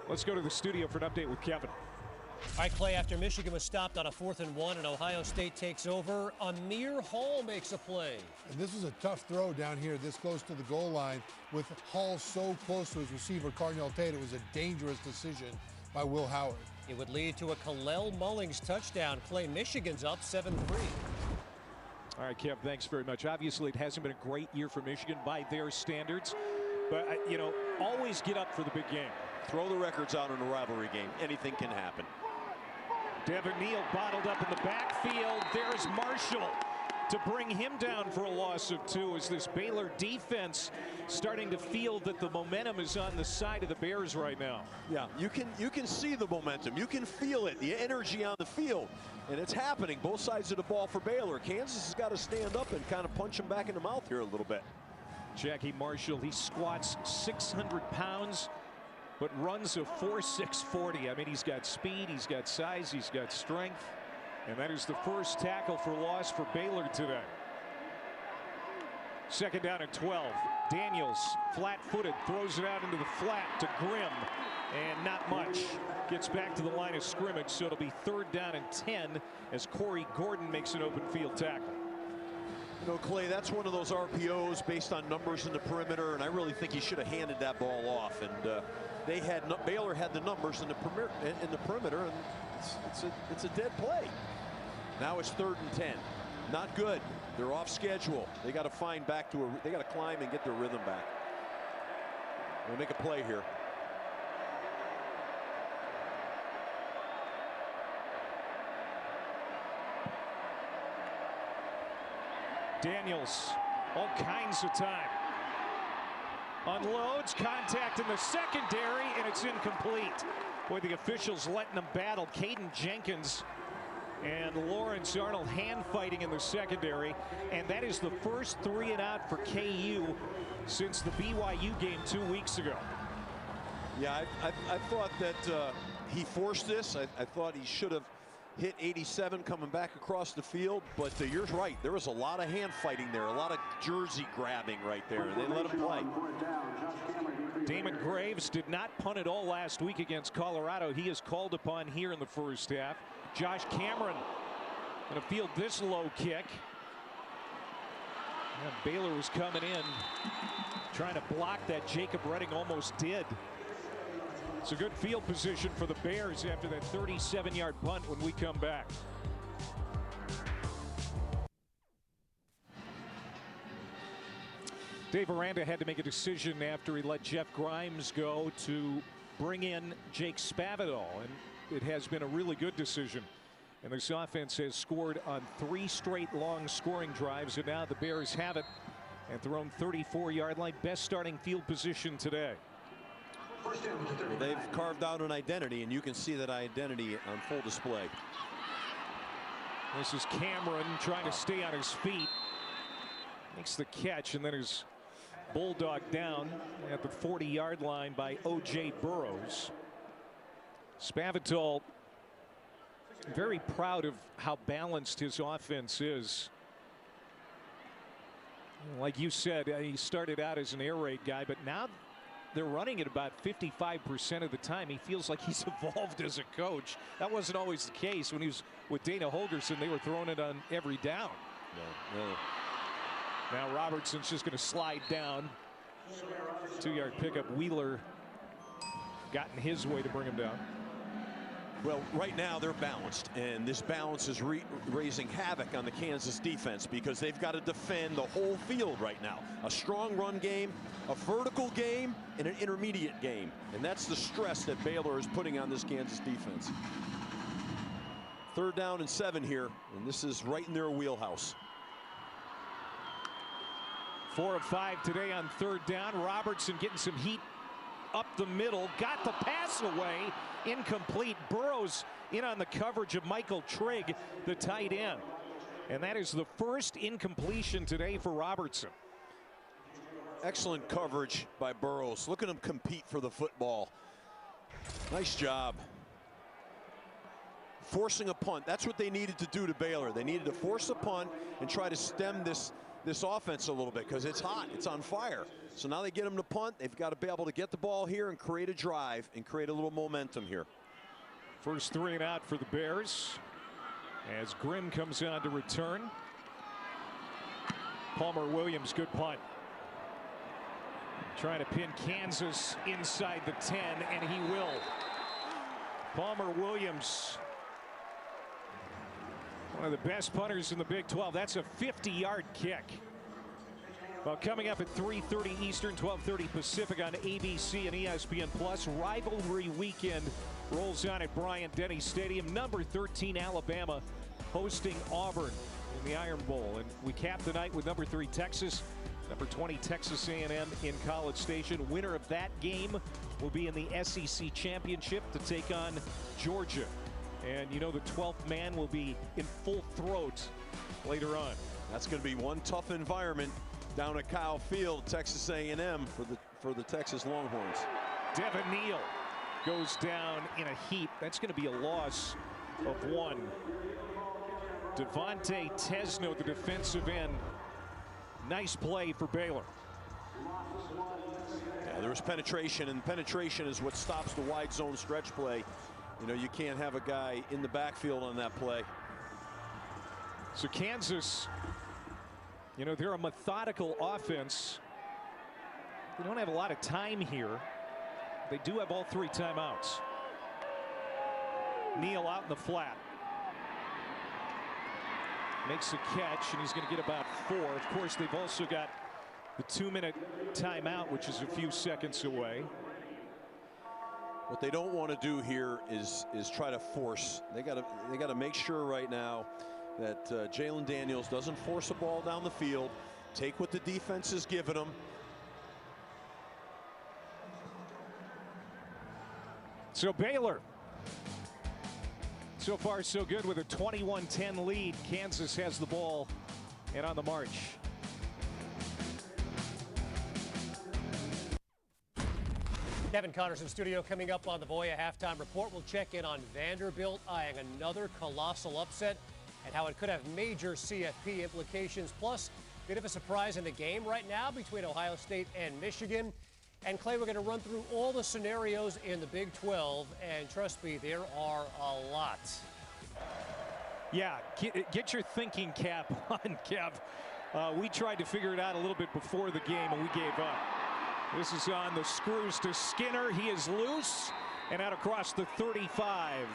Let's go to the studio for an update with Kevin. All right, Clay, after Michigan was stopped on a 4th and 1 and Ohio State takes over, Amir Hall makes a play. And this was a tough throw down here this close to the goal line with Hall so close to his receiver, Cardinal Tate. It was a dangerous decision by Will Howard. It would lead to a Kalel Mullings touchdown. Clay, Michigan's up 7-3. All right, Kev, thanks very much. Obviously, it hasn't been a great year for Michigan by their standards, but, you know, always get up for the big game. Throw the records out in a rivalry game. Anything can happen. Devin Neal bottled up in the backfield. There's Marshall to bring him down for a loss of 2 as this Baylor defense starting to feel that the momentum is on the side of the Bears right now. Yeah, you can see the momentum. You can feel it, the energy on the field. And it's happening both sides of the ball for Baylor. Kansas has got to stand up and kind of punch him back in the mouth here a little bit. Jackie Marshall, he squats 600 pounds. But runs a 4.6 40. I mean, he's got speed, he's got size, he's got strength. And that is the first tackle for loss for Baylor today. 2nd down and 12. Daniels, flat-footed, throws it out into the flat to Grimm. And not much. Gets back to the line of scrimmage, so it'll be 3rd down and 10 as Corey Gordon makes an open field tackle. You know, Clay, that's one of those RPOs based on numbers in the perimeter, and I really think he should have handed that ball off. And Baylor had the numbers in the perimeter, and it's a dead play. Now it's 3rd and 10. Not good. They're off schedule. They got to find back to they got to climb and get their rhythm back. We'll make a play here. Daniels, all kinds of time. Unloads, contact in the secondary, and it's incomplete. Boy, the officials letting them battle. Caden Jenkins and Lawrence Arnold hand fighting in the secondary. And that is the first 3 and out for KU since the BYU game 2 weeks ago. Yeah, I thought that he forced this. I thought he should have hit 87 coming back across the field, but you're right. There was a lot of hand fighting there, a lot of jersey grabbing right there, and they let him play. Damon Graves did not punt at all last week against Colorado. He is called upon here in the first half. Josh Cameron going to field this low kick. And Baylor was coming in, trying to block that. Jacob Redding almost did. It's a good field position for the Bears after that 37-yard punt when we come back. Dave Aranda had to make a decision after he let Jeff Grimes go to bring in Jake Spavital, and it has been a really good decision. And this offense has scored on 3 straight long scoring drives, and now the Bears have it at their own 34-yard line. Best starting field position today. Well, they've carved out an identity, and you can see that identity on full display. This is Cameron trying to stay on his feet. Makes the catch, and then his bulldogged down at the 40-yard line by O.J. Burrows. Spavital very proud of how balanced his offense is. Like you said, he started out as an air raid guy, but now they're running it about 55% of the time. He feels like he's evolved as a coach. That wasn't always the case when he was with Dana Holgorsen. They were throwing it on every down. No. Now Robertson's just going to slide down. 2-yard pickup. Wheeler got in his way to bring him down. Well, right now they're balanced, and this balance is raising havoc on the Kansas defense because they've got to defend the whole field right now. A strong run game, a vertical game, and an intermediate game. And that's the stress that Baylor is putting on this Kansas defense. 3rd down and 7 here, and this is right in their wheelhouse. 4 of 5 today on 3rd down. Robertson getting some heat up the middle, got the pass away, incomplete. Burrows in on the coverage of Michael Trigg, the tight end. And that is the first incompletion today for Robertson. Excellent coverage by Burrows. Look at him compete for the football. Nice job. Forcing a punt. That's what they needed to do to Baylor. They needed to force a punt and try to stem this offense a little bit because it's hot. It's on fire. So now they get them to punt. They've got to be able to get the ball here and create a drive and create a little momentum here. First 3 and out for the Bears as Grimm comes on to return. Palmer Williams, good punt. Trying to pin Kansas inside the 10, and he will. Palmer Williams, one of the best punters in the Big 12. That's a 50-yard kick. Well, coming up at 3:30 Eastern, 12:30 Pacific on ABC and ESPN Plus, rivalry weekend rolls on at Bryant-Denny Stadium. Number 13 Alabama hosting Auburn in the Iron Bowl, and we cap the night with number 3 Texas, number 20 Texas A&M in College Station. Winner of that game will be in the SEC Championship to take on Georgia. And you know the 12th man will be in full throat later on. That's going to be one tough environment down at Kyle Field, Texas A&M for the Texas Longhorns. Devin Neal goes down in a heap. That's going to be a loss of 1. Devontae Tesno, the defensive end. Nice play for Baylor. Yeah, there was penetration, and penetration is what stops the wide zone stretch play. You know, you can't have a guy in the backfield on that play. So Kansas, you know, they're a methodical offense. They don't have a lot of time here. They do have all 3 timeouts. Neal out in the flat. Makes a catch, and he's going to get about 4. Of course, they've also got the 2-minute timeout, which is a few seconds away. What they don't want to do here is try to force. They got to make sure right now that Jalen Daniels doesn't force a ball down the field. Take what the defense is giving them. So Baylor, so far so good with a 21-10 lead. Kansas has the ball and on the march. Kevin Connors in studio. Coming up on the Voya halftime report, we'll check in on Vanderbilt eyeing another colossal upset and how it could have major CFP implications. Plus, a bit of a surprise in the game right now between Ohio State and Michigan. And Clay, we're going to run through all the scenarios in the Big 12, and trust me, there are a lot. Yeah, get your thinking cap on, Kev. We tried to figure it out a little bit before the game, and we gave up. This is on the screws to Skinner. He is loose and out across the 35.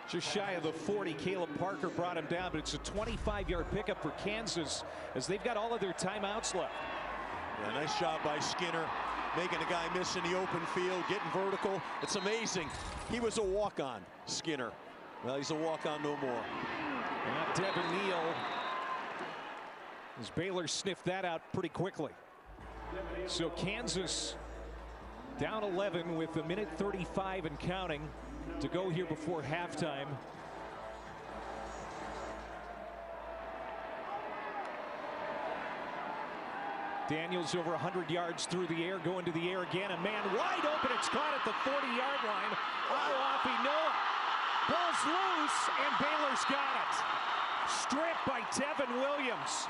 Just shy of the 40. Caleb Parker brought him down, but it's a 25-yard pickup for Kansas as they've got all of their timeouts left. Yeah, nice job by Skinner, making a guy miss in the open field, getting vertical. It's amazing. He was a walk-on, Skinner. Well, he's a walk-on no more. Not Devin Neal, as Baylor sniffed that out pretty quickly. So Kansas down 11 with 1:35 and counting to go here before halftime. Daniels over 100 yards through the air, going to the air again. A man wide open. It's caught at the 40-yard line. Awafi Noah pulls loose, and Baylor's got it. Stripped by Tevin Williams.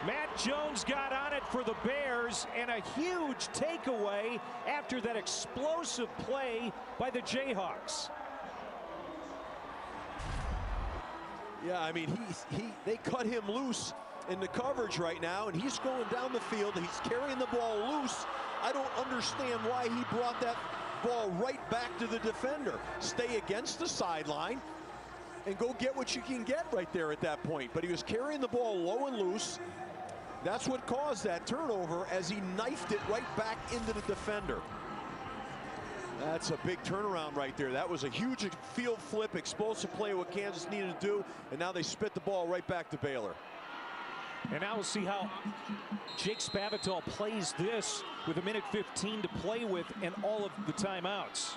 Matt Jones got on it for the Bears, and a huge takeaway after that explosive play by the Jayhawks. Yeah, I mean, they cut him loose in the coverage right now, and he's going down the field. He's carrying the ball loose. I don't understand why he brought that ball right back to the defender. Stay against the sideline and go get what you can get right there at that point. But he was carrying the ball low and loose. That's what caused that turnover, as he knifed it right back into the defender. That's a big turnaround right there. That was a huge field flip, explosive play, what Kansas needed to do, and now they spit the ball right back to Baylor. And now we'll see how Jake Spavital plays this with 1:15 to play with and all of the timeouts.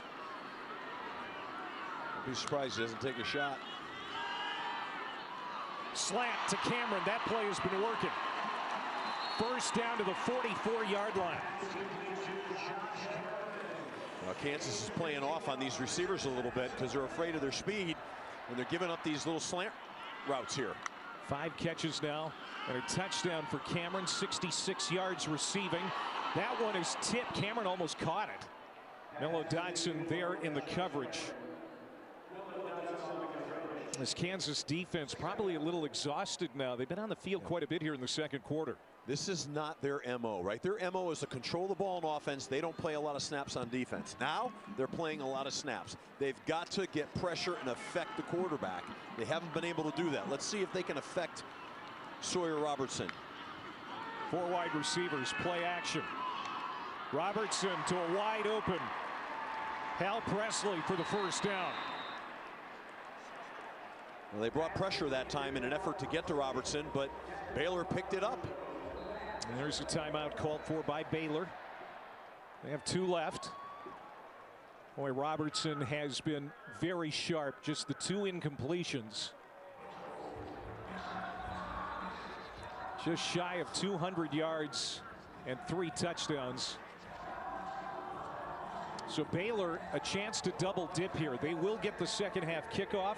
I'd be surprised he doesn't take a shot. Slant to Cameron. That play has been working. First down to the 44-yard line. Now Kansas is playing off on these receivers a little bit because they're afraid of their speed, and they're giving up these little slant routes here. 5 catches now and a touchdown for Cameron. 66 yards receiving. That one is tipped. Cameron almost caught it. Mello Dotson there in the coverage. This Kansas defense probably a little exhausted now. They've been on the field quite a bit here in the second quarter. This is not their MO, right? Their MO is to control the ball on offense. They don't play a lot of snaps on defense. Now they're playing a lot of snaps. They've got to get pressure and affect the quarterback. They haven't been able to do that. Let's see if they can affect Sawyer Robertson. 4 wide receivers, play action. Robertson to a wide open Hal Presley for the first down. Well, they brought pressure that time in an effort to get to Robertson, but Baylor picked it up. And there's a timeout called for by Baylor. They have 2 left. Boy, Robertson has been very sharp. Just the 2 incompletions. Just shy of 200 yards and 3 touchdowns. So Baylor a chance to double dip here. They will get the second half kickoff.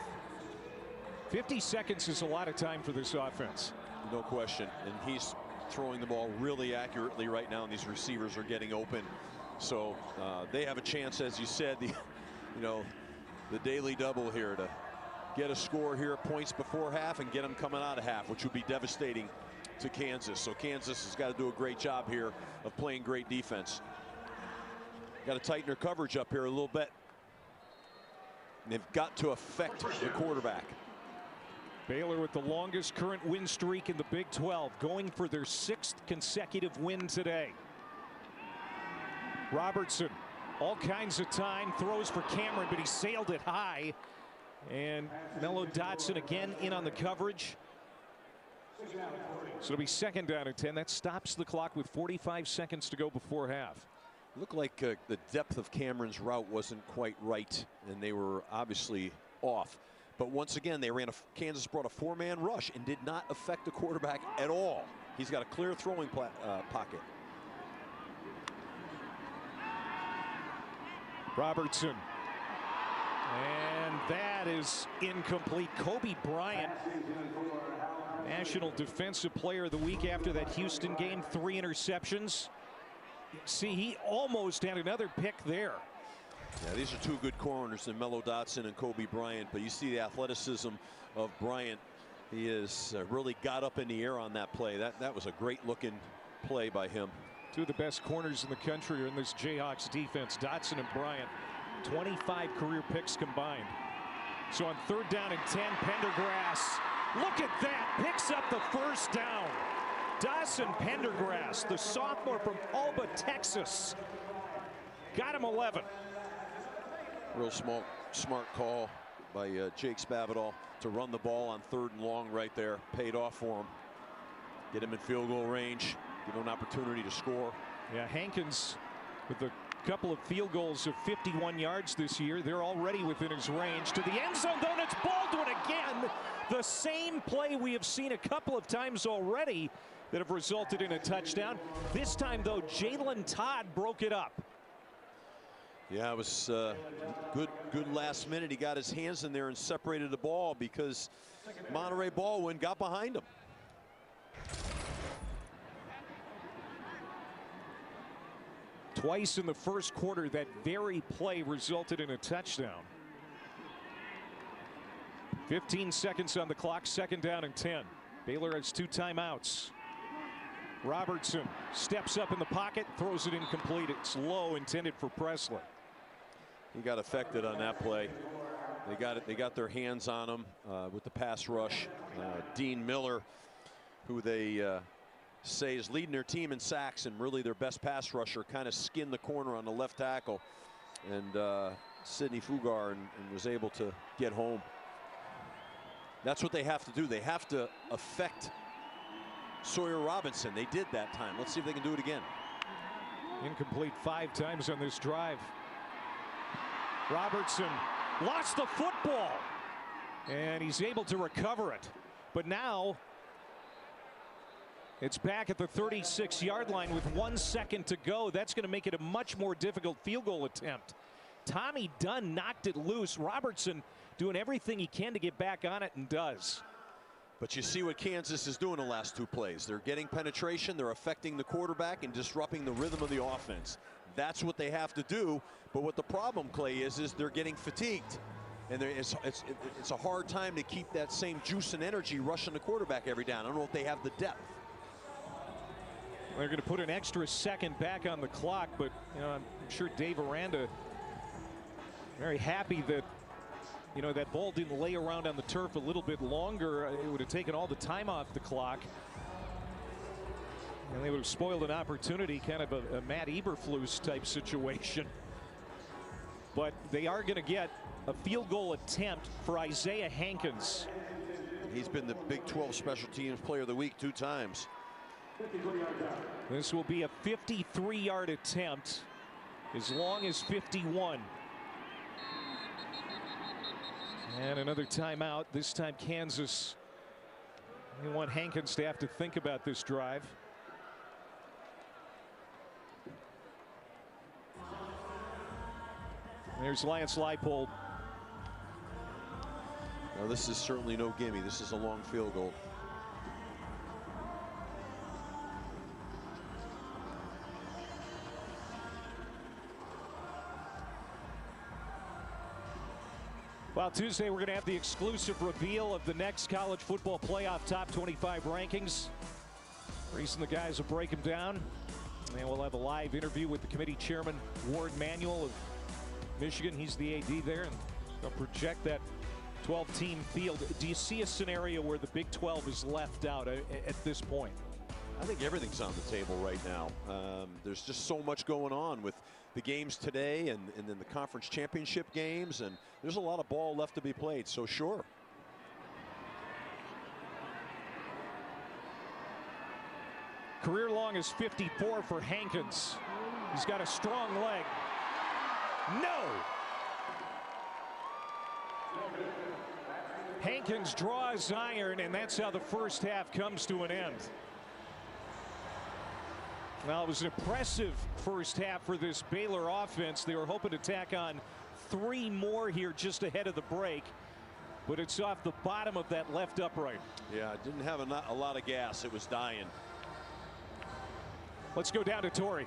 50 seconds is a lot of time for this offense. No question. And he's throwing the ball really accurately right now, and these receivers are getting open. So they have a chance, as you said, the daily double here to get a score here, points before half, and get them coming out of half, which would be devastating to Kansas. So Kansas has got to do a great job here of playing great defense. Got to tighten their coverage up here a little bit. And they've got to affect the quarterback. Baylor with the longest current win streak in the Big 12, going for their 6th consecutive win today. Robertson, all kinds of time, throws for Cameron, but he sailed it high. And Mello Dotson again in on the coverage. So it'll be 2nd down and 10. That stops the clock with 45 seconds to go before half. Looked like the depth of Cameron's route wasn't quite right, and they were obviously off. But once again, Kansas brought a 4-man rush and did not affect the quarterback at all. He's got a clear throwing pocket. Robertson. And that is incomplete. Kobe Bryant, National Defensive Player of the Week after that Houston game. 3 interceptions. See, he almost had another pick there. Yeah, these are 2 good corners in Mello Dotson and Kobe Bryant, but you see the athleticism of Bryant. He has really got up in the air on that play. That was a great looking play by him. 2 of the best corners in the country are in this Jayhawks defense, Dotson and Bryant. 25 career picks combined. So on 3rd down and 10, Pendergrass, look at that, picks up the first down. Dawson Pendergrass, the sophomore from Alba, Texas, got him 11. Real smart call by Jake Spavital to run the ball on 3rd and long right there. Paid off for him. Get him in field goal range. Give him an opportunity to score. Yeah, Hankins with the couple of field goals of 51 yards this year. They're already within his range. To the end zone, though, and it's Baldwin again. The same play we have seen a couple of times already that have resulted in a touchdown. This time, though, Jalen Todd broke it up. Yeah, it was good last minute. He got his hands in there and separated the ball because Monterey Baldwin got behind him. Twice in the first quarter, that very play resulted in a touchdown. 15 seconds on the clock, 2nd down and 10. Baylor has 2 timeouts. Robertson steps up in the pocket, throws it incomplete. It's low, intended for Presley. He got affected on that play. They got their hands on him with the pass rush. Dean Miller, who they say is leading their team in sacks and really their best pass rusher, kind of skinned the corner on the left tackle, and Sidney Fugar and was able to get home. That's what they have to do. They have to affect Sawyer Robertson. They did that time. Let's see if they can do it again. Incomplete 5 times on this drive. Robertson lost the football, and he's able to recover it. But now it's back at the 36-yard line with 1 second to go. That's going to make it a much more difficult field goal attempt. Tommy Dunn knocked it loose. Robertson doing everything he can to get back on it, and does. But you see what Kansas is doing the last 2 plays. They're getting penetration, they're affecting the quarterback and disrupting the rhythm of the offense. That's what they have to do. But what the problem, Clay, is they're getting fatigued. And it's a hard time to keep that same juice and energy rushing the quarterback every down. I don't know if they have the depth. They're going to put an extra second back on the clock, but I'm sure Dave Aranda very happy that that ball didn't lay around on the turf a little bit longer. It would have taken all the time off the clock, and they would have spoiled an opportunity, kind of a Matt Eberflus type situation. But they are going to get a field goal attempt for Isaiah Hankins. He's been the Big 12 Special Teams Player of the Week 2 times. This will be a 53-yard attempt, as long as 51. And another timeout. This time Kansas. They want Hankins to have to think about this drive. There's Lance Leipold. Now this is certainly no gimme. This is a long field goal. Well, Tuesday we're going to have the exclusive reveal of the next college football playoff top 25 rankings. The reason the guys will break them down. And we'll have a live interview with the committee chairman, Ward Manuel of Michigan. He's the AD there, and they'll project that 12-team field. Do you see a scenario where the Big 12 is left out at this point? I think everything's on the table right now. There's just so much going on with the games today and then the conference championship games, and there's a lot of ball left to be played, so sure. Career long is 54 for Hankins. He's got a strong leg. No! Hankins draws iron, and that's how the first half comes to an end. Well, it was an impressive first half for this Baylor offense. They were hoping to tack on 3 more here just ahead of the break, but it's off the bottom of that left upright. Yeah, it didn't have a lot of gas. It was dying. Let's go down to Torrey.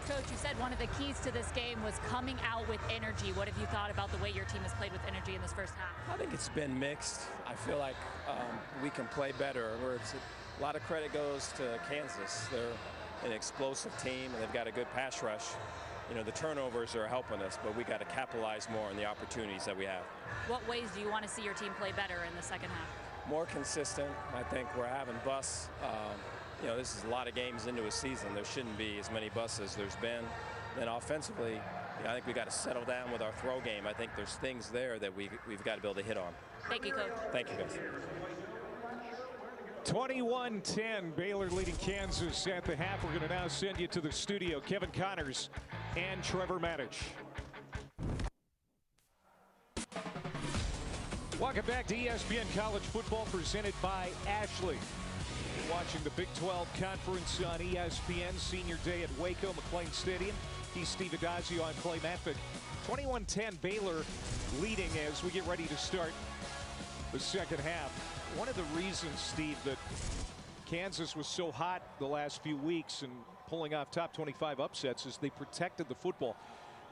Coach, you said one of the keys to this game was coming out with energy. What have you thought about the way your team has played with energy in this first half? I think it's been mixed. I feel like we can play better. A lot of credit goes to Kansas. They're an explosive team, and they've got a good pass rush. The turnovers are helping us, but we got to capitalize more on the opportunities that we have. What ways do you want to see your team play better in the second half? More consistent. I think we're having busts. This is a lot of games into a season. There shouldn't be as many busts as there's been. Then offensively, I think we got to settle down with our throw game. I think there's things there that we've got to be able to hit on. Thank you, Coach. Thank you, guys. 21-10, Baylor leading Kansas at the half. We're going to now send you to the studio. Kevin Connors and Trevor Maddich. Welcome back to ESPN College Football, presented by Ashley. You're watching the Big 12 Conference on ESPN. Senior day at Waco McLean Stadium. He's Steve Adazio. I'm Clay Matvick. 21-10 Baylor leading as we get ready to start the second half. One of the reasons, Steve, that Kansas was so hot the last few weeks and pulling off top 25 upsets is they protected the football.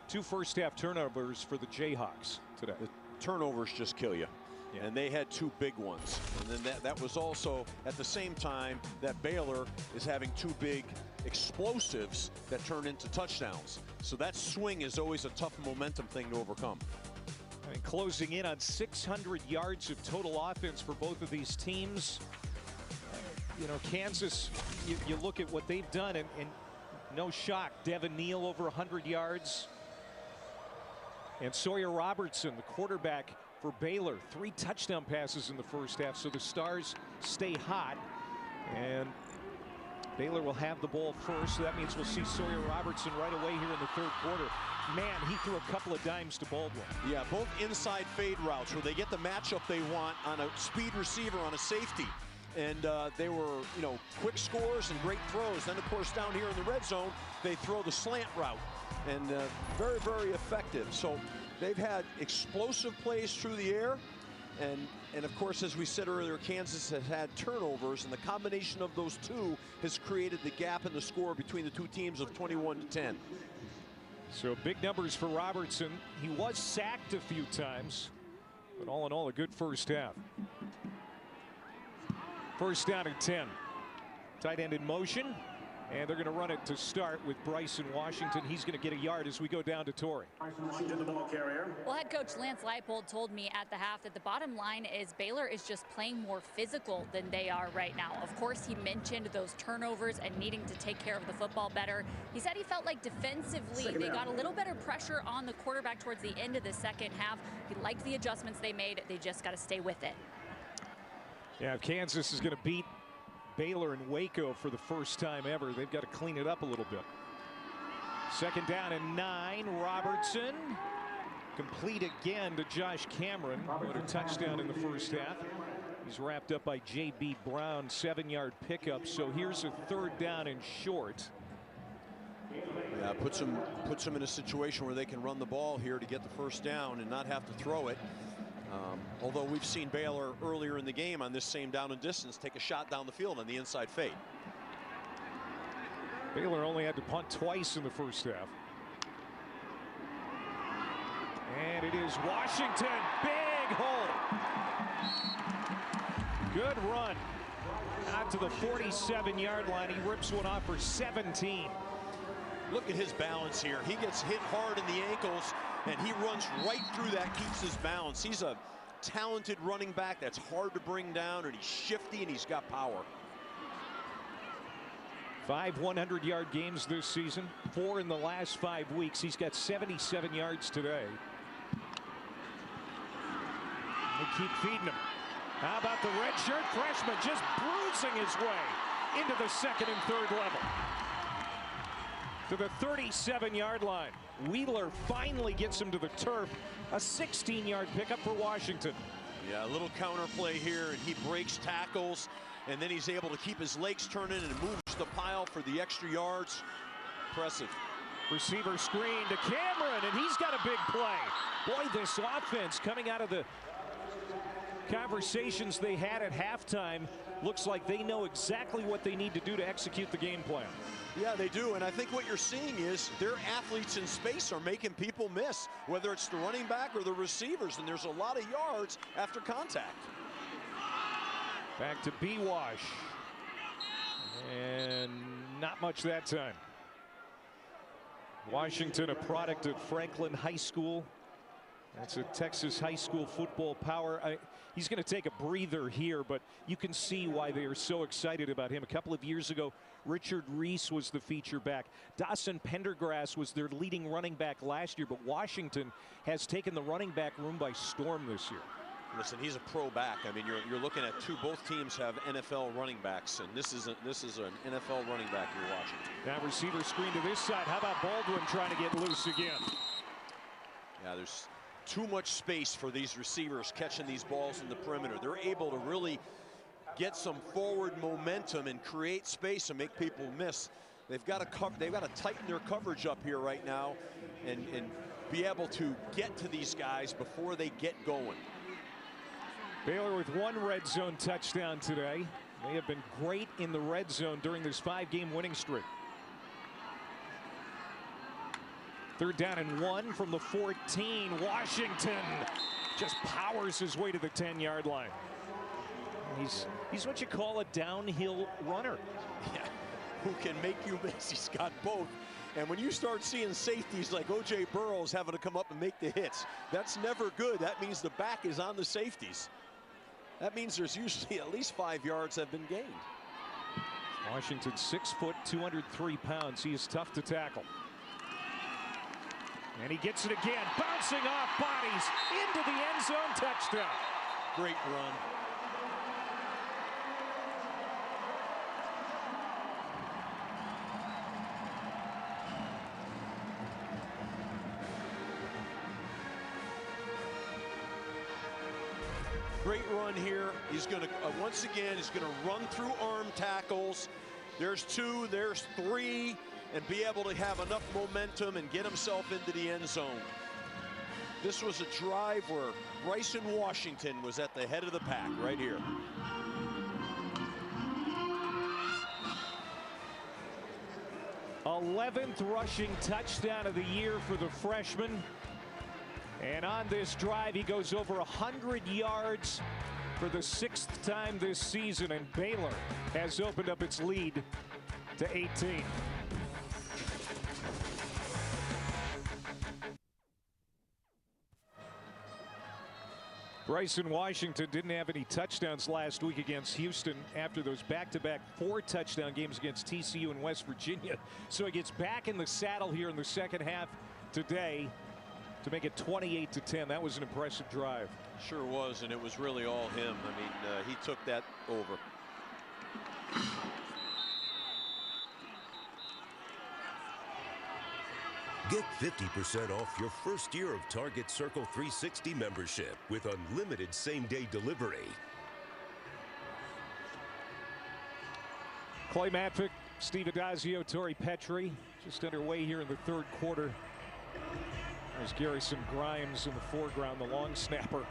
2 first-half turnovers for the Jayhawks today. The turnovers just kill you. Yeah. And they had 2 big ones. And then that was also at the same time that Baylor is having 2 big explosives that turn into touchdowns. So that swing is always a tough momentum thing to overcome. And closing in on 600 yards of total offense for both of these teams. You know, Kansas, you look at what they've done, and no shock, Devin Neal over 100 yards. And Sawyer Robertson, the quarterback for Baylor, 3 touchdown passes in the first half. So the Stars stay hot. And Baylor will have the ball first. So that means we'll see Sawyer Robertson right away here in the third quarter. Man, he threw a couple of dimes to Baldwin. Yeah, both inside fade routes where they get the matchup they want on a speed receiver on a safety. And they were, you know, quick scores and great throws. Then, of course, down here in the red zone, they throw the slant route. And very, very effective. So they've had explosive plays through the air. And of course, as we said earlier, Kansas has had turnovers. And the combination of those 2 has created the gap in the score between the 2 teams of 21-10. So big numbers for Robertson. He was sacked a few times. But all in all, a good first half. First down and 10. Tight end in motion. And they're going to run it to start with Bryson Washington. He's going to get a yard as we go down to Torrey. Washington, the ball carrier. Well, head coach Lance Leipold told me at the half that the bottom line is Baylor is just playing more physical than they are right now. Of course, he mentioned those turnovers and needing to take care of the football better. He said he felt like defensively they got a little better pressure on the quarterback towards the end of the second half. He liked the adjustments they made. They just got to stay with it. Yeah, if Kansas is going to beat Baylor in Waco for the first time ever, they've got to clean it up a little bit. Second down and 9. Robertson complete again to Josh Cameron. What a touchdown in the first half. He's wrapped up by J.B. Brown, 7-yard pickup. So here's a third down and short. Yeah, puts them in a situation where they can run the ball here to get the first down and not have to throw it. Although we've seen Baylor earlier in the game on this same down and distance take a shot down the field on the inside fade. Baylor only had to punt twice in the first half. And it is Washington. Big hole. Good run. Out to the 47-yard line. He rips one off for 17. Look at his balance here. He gets hit hard in the ankles, and he runs right through that, keeps his balance. He's a talented running back that's hard to bring down, and he's shifty, and he's got power. 5 100-yard games this season, 4 in the last 5 weeks. He's got 77 yards today. They keep feeding him. How about the redshirt freshman just bruising his way into the second and third level? To the 37-yard line. Wheeler finally gets him to the turf. A 16-yard pickup for Washington. Yeah, a little counter play here, and he breaks tackles, and then he's able to keep his legs turning and moves the pile for the extra yards. Impressive. Receiver screen to Cameron, and he's got a big play. Boy, this offense coming out of the conversations they had at halftime looks like they know exactly what they need to do to execute the game plan. Yeah, they do, and I think what you're seeing is their athletes in space are making people miss, whether it's the running back or the receivers, and there's a lot of yards after contact. Back to B-Wash. And not much that time. Washington, a product of Franklin High School. That's a Texas high school football power. He's going to take a breather here, but you can see why they are so excited about him. A couple of years ago, Richard Reese was the feature back. Dawson Pendergrass was their leading running back last year, but Washington has taken the running back room by storm this year. Listen, he's a pro back. I mean, you're looking at both teams have NFL running backs, and this is an NFL running back you're watching. Now receiver screen to this side. How about Baldwin trying to get loose again? Yeah, there's too much space for these receivers catching these balls in the perimeter. They're able to really get some forward momentum and create space and make people miss. They've got to tighten their coverage up here right now and be able to get to these guys before they get going. Baylor with one red zone touchdown today. They have been great in the red zone during this 5-game winning streak. 3rd down and 1 from the 14. Washington just powers his way to the 10-yard line. He's what you call a downhill runner. Yeah, who can make you miss. He's got both. And when you start seeing safeties like O.J. Burrows having to come up and make the hits, that's never good. That means the back is on the safeties. That means there's usually at least 5 yards have been gained. Washington 6 foot, 203 pounds. He is tough to tackle. And he gets it again, bouncing off bodies into the end zone, touchdown. Great run. Great run here. He's going to, once again, he's going to run through arm tackles. There's 2, there's 3, and be able to have enough momentum and get himself into the end zone. This was a drive where Bryson Washington was at the head of the pack right here. th rushing touchdown of the year for the freshman. And on this drive, he goes over 100 yards for the 6th time this season, and Baylor has opened up its lead to 18. Bryson Washington didn't have any touchdowns last week against Houston after those back-to-back 4-touchdown games against TCU and West Virginia. So he gets back in the saddle here in the second half today to make it 28-10. That was an impressive drive. Sure was, and it was really all him. I mean, he took that over. Get 50% off your first year of Target Circle 360 membership with unlimited same-day delivery. Clay Matvick, Steve Adazio, Torrey Petrie just underway here in the 3rd quarter. There's Garrison Grimes in the foreground, the long snapper.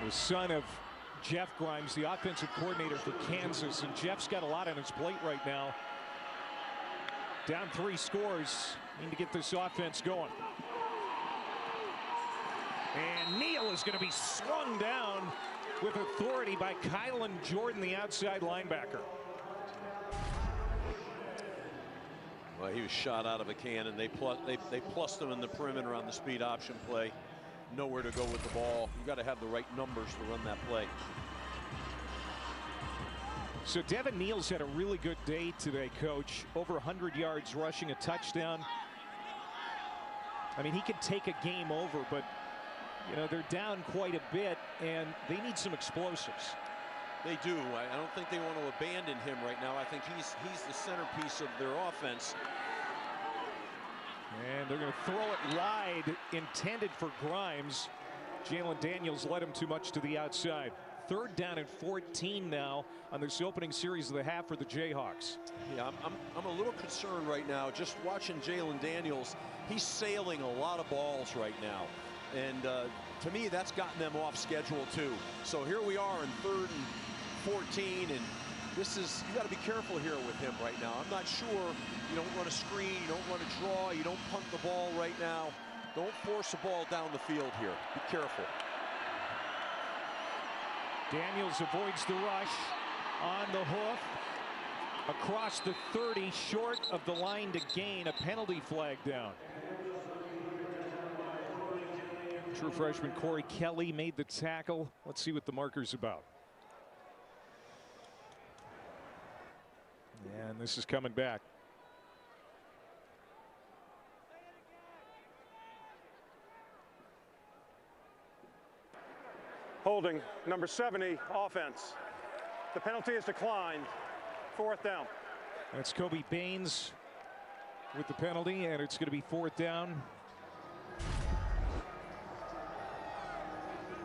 The son of Jeff Grimes, the offensive coordinator for Kansas, and Jeff's got a lot on his plate right now. Down 3 scores, need to get this offense going. And Neal is going to be swung down with authority by Kylan Jordan, the outside linebacker. Well, he was shot out of a cannon. They plussed him in the perimeter on the speed option play. Nowhere to go with the ball. You got to have the right numbers to run that play. So Devin Neal's had a really good day today, Coach. Over 100 yards rushing, a touchdown. I mean, he could take a game over, but, you know, they're down quite a bit, and they need some explosives. They do. I don't think they want to abandon him right now. I think he's the centerpiece of their offense. And they're going to throw it wide, intended for Grimes. Jalen Daniels led him too much to the outside. 3rd down and 14 now on this opening series of the half for the Jayhawks. Yeah, I'm a little concerned right now. Just watching Jalen Daniels, he's sailing a lot of balls right now. And to me, that's gotten them off schedule too. So here we are in 3rd and 14, and this is, you got to be careful here with him right now. I'm not sure. You don't run a screen, you don't run a draw, you don't punt the ball right now. Don't force the ball down the field here. Be careful. Daniels avoids the rush on the hoof across the 30, short of the line to gain. A penalty flag down. True freshman Corey Kelly made the tackle. Let's see what the marker's about. And this is coming back. Holding, number 70, offense. The penalty is declined. 4th down. That's Kobe Baines with the penalty, and it's going to be 4th down.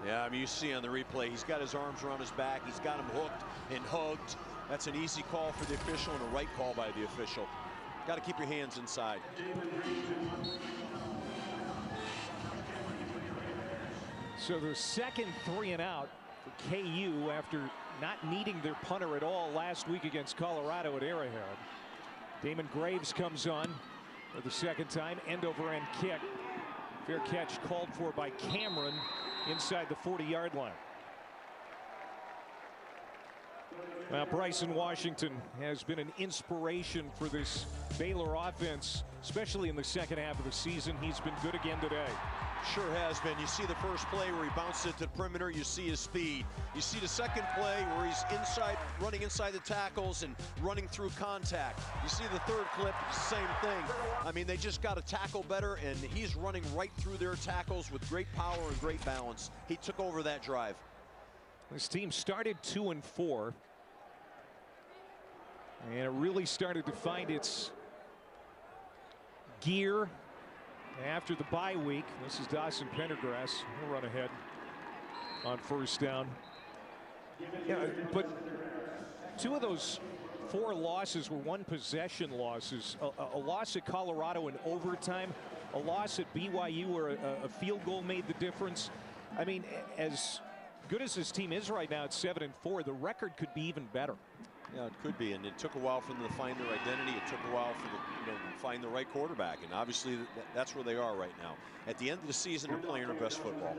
Yeah, I mean, you see on the replay, he's got his arms around his back. He's got him hooked and hugged. That's an easy call for the official and a right call by the official. Got to keep your hands inside. So the second 3 and out for KU after not needing their punter at all last week against Colorado at Arrowhead. Damon Graves comes on for the second time. End over end kick. Fair catch called for by Cameron inside the 40-yard line. Now Bryson Washington has been an inspiration for this Baylor offense, especially in the second half of the season. He's been good again today. Sure has been. You see the first play where he bounced it to the perimeter. You see his speed. You see the second play where he's inside, running inside the tackles and running through contact. You see the third clip, same thing. I mean, they just got to tackle better, and he's running right through their tackles with great power and great balance. He took over that drive. This team started 2-4, and it really started to find its gear after the bye week. This is Dawson Pendergrass. He'll run ahead on 1st down. Yeah, but 2 of those 4 losses were 1 possession losses. A loss at Colorado in overtime, a loss at BYU where a field goal made the difference. I mean, as good as this team is right now at 7-4, the record could be even better. Yeah, it could be, and it took a while for them to find their identity. It took a while for them to find the right quarterback, and obviously that's where they are right now. At the end of the season, they're playing their best football.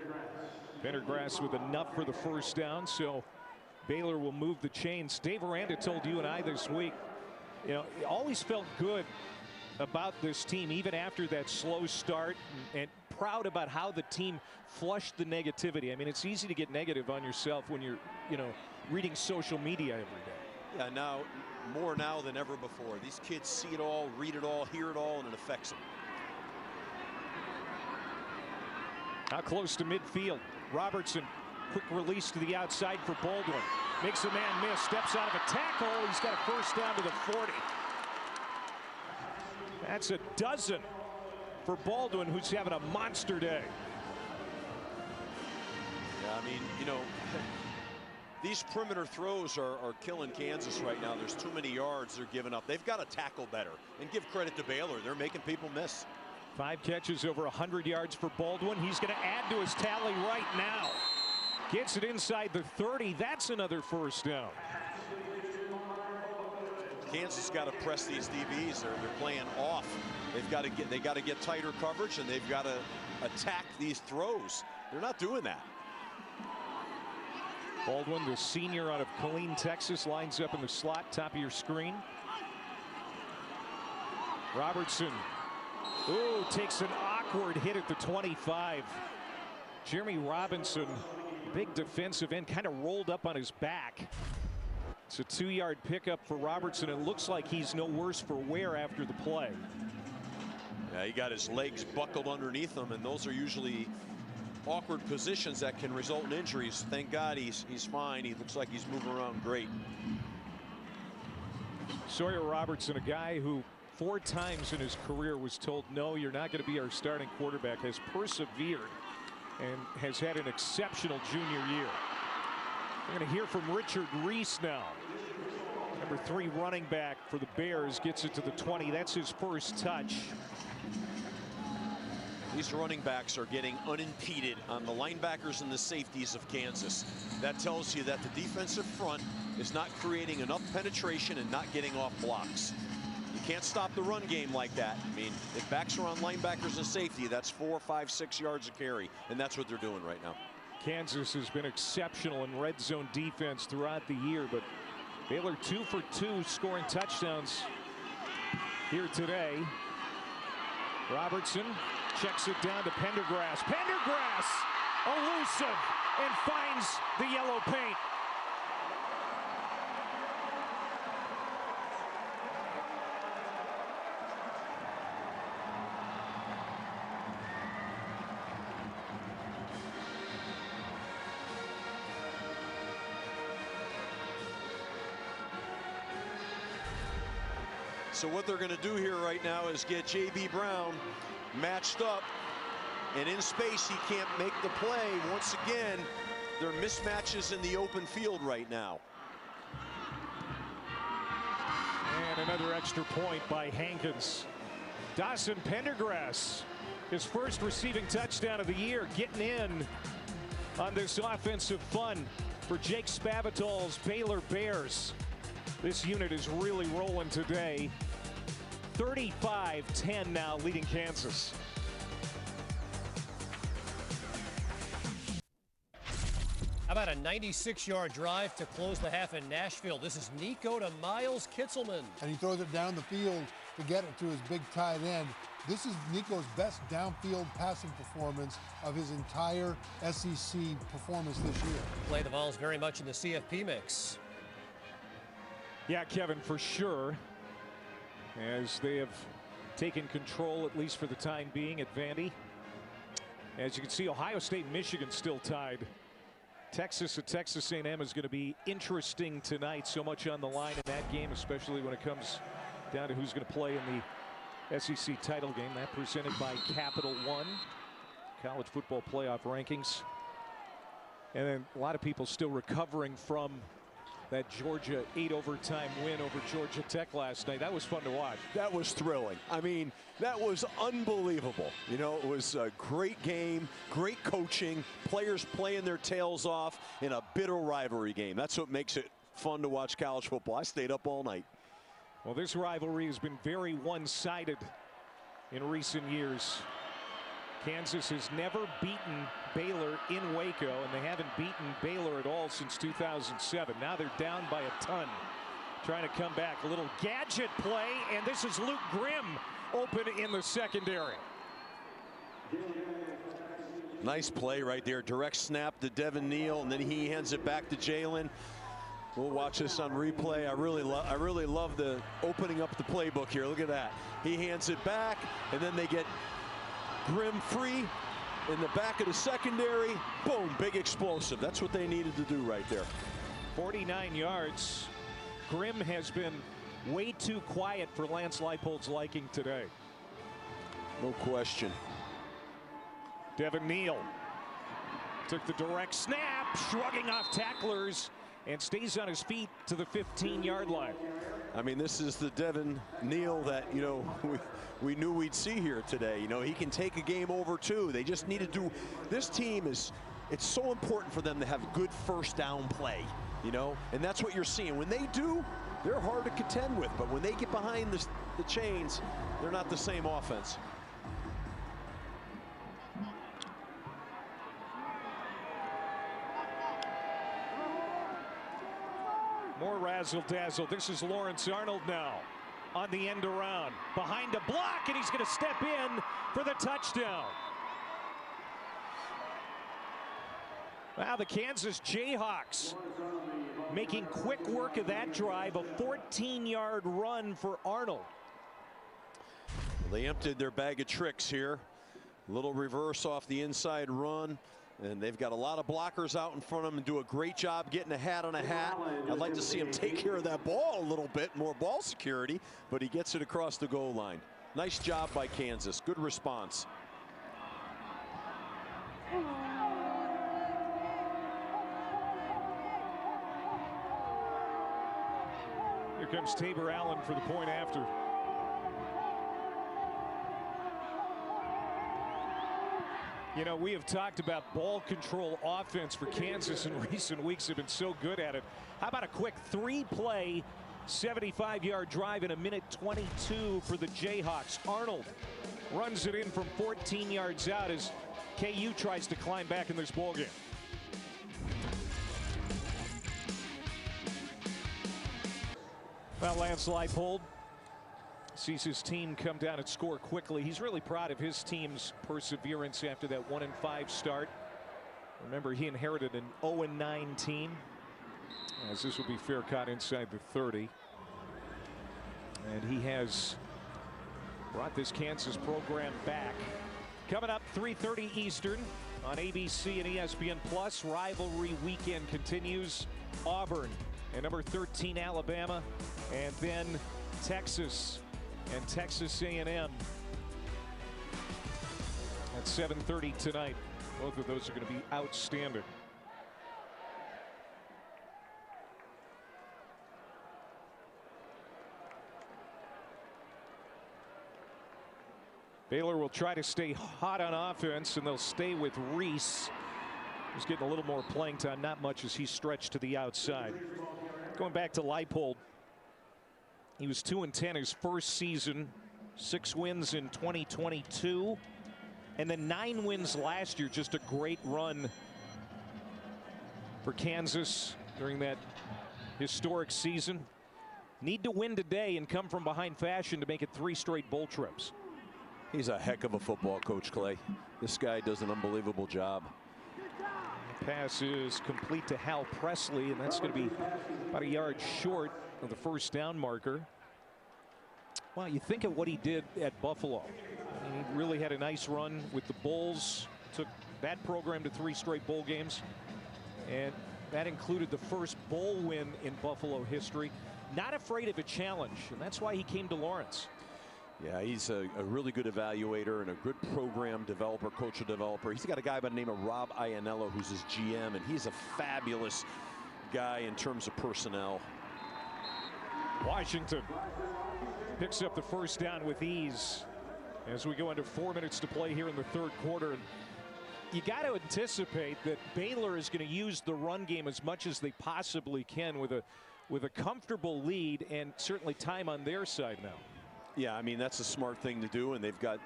Pendergrass with enough for the 1st down, so Baylor will move the chains. Dave Aranda told you and I this week, he always felt good about this team, even after that slow start, and proud about how the team flushed the negativity. I mean, it's easy to get negative on yourself when you're, reading social media every day. Yeah, now, more now than ever before. These kids see it all, read it all, hear it all, and it affects them. Now close to midfield. Robertson, quick release to the outside for Baldwin. Makes a man miss, steps out of a tackle. He's got a 1st down to the 40. That's a dozen for Baldwin, who's having a monster day. Yeah, I mean, these perimeter throws are killing Kansas right now. There's too many yards they're giving up. They've got to tackle better. And give credit to Baylor. They're making people miss. 5 catches, over 100 yards for Baldwin. He's going to add to his tally right now. Gets it inside the 30. That's another 1st down. Kansas got to press these DBs. They're playing off. They got to get tighter coverage, and they've got to attack these throws. They're not doing that. Baldwin, the senior out of Killeen, Texas, lines up in the slot, top of your screen. Robertson, takes an awkward hit at the 25. Jeremy Robinson, big defensive end, kind of rolled up on his back. It's a 2-yard pickup for Robertson. It looks like he's no worse for wear after the play. Yeah, he got his legs buckled underneath him, and those are usually awkward positions that can result in injuries. Thank God he's fine. He looks like he's moving around great. Sawyer Robertson, a guy who 4 times in his career was told, no, you're not going to be our starting quarterback, has persevered and has had an exceptional junior year. We're going to hear from Richard Reese now. Number 3 running back for the Bears, gets it to the 20. That's his first touch. These running backs are getting unimpeded on the linebackers and the safeties of Kansas. That tells you that the defensive front is not creating enough penetration and not getting off blocks. You can't stop the run game like that. I mean, if backs are on linebackers and safety, that's 4, 5, 6 yards a carry, and that's what they're doing right now. Kansas has been exceptional in red zone defense throughout the year, but Baylor 2 for 2 scoring touchdowns here today. Robertson checks it down to Pendergrass. Pendergrass elusive and finds the yellow paint. So what they're going to do here right now is get J.B. Brown matched up, and in space he can't make the play. Once again, there are mismatches in the open field right now. And another extra point by Hankins. Dawson Pendergrass, his first receiving touchdown of the year, getting in on this offensive fun for Jake Spavital's Baylor Bears. This unit is really rolling today. 35-10 now, leading Kansas. How about a 96-yard drive to close the half in Nashville? This is Nico to Miles Kitzelman. And he throws it down the field to get it to his big tight end. This is Nico's best downfield passing performance of his entire SEC performance this year. Play the Vols very much in the CFP mix. Yeah, Kevin, for sure. As they have taken control, at least for the time being, at Vandy. As you can see, Ohio State and Michigan still tied. Texas at Texas A&M is going to be interesting tonight. So much on the line in that game, especially when it comes down to who's going to play in the SEC title game. That presented by Capital One, college football playoff rankings. And then a lot of people still recovering from that Georgia 8-overtime win over Georgia Tech last night. That was fun to watch. That was thrilling. I mean, that was unbelievable. You know, it was a great game, great coaching, players playing their tails off in a bitter rivalry game. That's what makes it fun to watch college football. I stayed up all night. Well, this rivalry has been very one-sided in recent years. Kansas has never beaten Baylor in Waco, and they haven't beaten Baylor at all since 2007. Now they're down by a ton, trying to come back. A little gadget play, and this is Luke Grimm open in the secondary. Nice play right there. Direct snap to Devin Neal, and then he hands it back to Jalen. We'll watch this on replay. I really love the opening up the playbook here. Look at that. He hands it back, and then they get Grimm free in the back of the secondary. Boom, big explosive. That's what they needed to do right there. 49 yards. Grimm has been way too quiet for Lance Leipold's liking today. No question. Devin Neal took the direct snap, shrugging off tacklers, and stays on his feet to the 15-yard line. I mean, this is the Devin Neal that, you know, we knew we'd see here today. You know, he can take a game over too. They just need to do, this team is, it's so important for them to have good first down play, you know, and that's what you're seeing. When they do, they're hard to contend with, but when they get behind the chains, they're not the same offense. More razzle-dazzle. This is Lawrence Arnold now on the end around. Behind a block, and he's going to step in for the touchdown. Now the Kansas Jayhawks making quick work of that drive. A 14-yard run for Arnold. They emptied their bag of tricks here. Little reverse off the inside run. And they've got a lot of blockers out in front of them and do a great job getting a hat on a hat. I'd like to see him take care of that ball a little bit, more ball security, but he gets it across the goal line. Nice job by Kansas. Good response. Here comes Tabor Allen for the point after. You know, we have talked about ball control offense for Kansas in recent weeks. Have been so good at it. How about a quick 3-play 75-yard drive in a minute 22 for the Jayhawks? Arnold runs it in from 14 yards out as KU tries to climb back in this ballgame. Well, Lance Leipold sees his team come down and score quickly. He's really proud of his team's perseverance after that 1-5 start. Remember, he inherited an 0-9 team, as this will be fair caught inside the 30. And he has brought this Kansas program back. Coming up 3:30 Eastern on ABC and ESPN Plus. Rivalry weekend continues. Auburn and number 13 Alabama, and then Texas and Texas A&M at 7:30 tonight. Both of those are going to be outstanding. Baylor will try to stay hot on offense, and they'll stay with Reese. He's getting a little more playing time, not much as he's stretched to the outside. Going back to Leipold, he was 2-10 his first season, 6 wins in 2022, and then 9 wins last year. Just a great run for Kansas during that historic season. Need to win today and come from behind fashion to make it 3 straight bowl trips. He's a heck of a football coach, Clay. This guy does an unbelievable job. The pass is complete to Hal Presley, and that's going to be about a yard short of the first down marker. Well, you think of what he did at Buffalo. He really had a nice run with the Bulls, took that program to 3 straight bowl games, and that included the first bowl win in Buffalo history. Not afraid of a challenge, and that's why he came to Lawrence. Yeah, he's a really good evaluator and a good program developer, culture developer. He's got a guy by the name of Rob Ianello who's his GM, and he's a fabulous guy in terms of personnel. Washington picks up the first down with ease as we go into 4 minutes to play here in the third quarter. And you got to anticipate that Baylor is going to use the run game as much as they possibly can with a comfortable lead and certainly time on their side now. Yeah, I mean, that's a smart thing to do, and they've got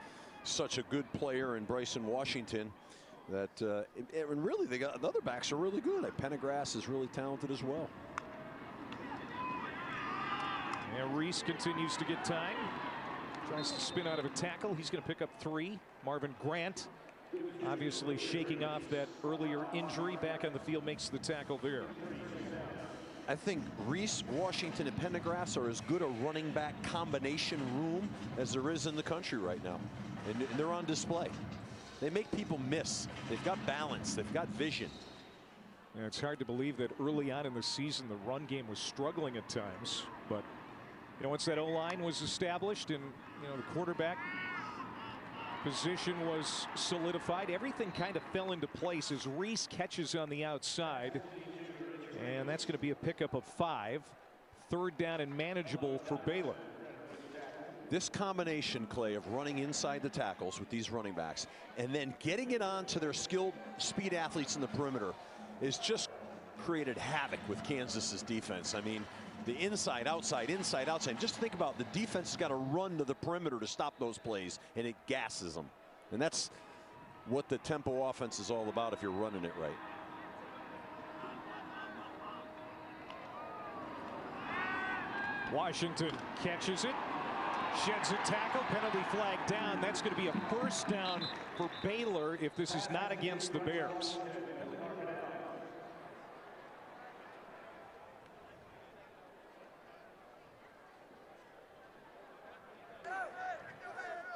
such a good player in Bryson Washington that and really they got the other backs are really good. Pendergrass is really talented as well. And Reese continues to get time. Tries to spin out of a tackle. He's going to pick up 3. Marvin Grant, obviously shaking off that earlier injury, back on the field, makes the tackle there. I think Reese, Washington, and Pendergrass are as good a running back combination room as there is in the country right now. And they're on display. They make people miss. They've got balance. They've got vision. Yeah, it's hard to believe that early on in the season the run game was struggling at times. But you know, once that O-line was established and the quarterback position was solidified, everything kind of fell into place as Reese catches on the outside. And that's going to be a pickup of 5. 3rd down and manageable for Baylor. This combination, Clay, of running inside the tackles with these running backs and then getting it on to their skilled speed athletes in the perimeter is just created havoc with Kansas's defense. I mean, the inside, outside, inside, outside. Just think about the defense has got to run to the perimeter to stop those plays, and it gasses them. And that's what the tempo offense is all about if you're running it right. Washington catches it, sheds a tackle, penalty flag down. That's going to be a first down for Baylor if this is not against the Bears.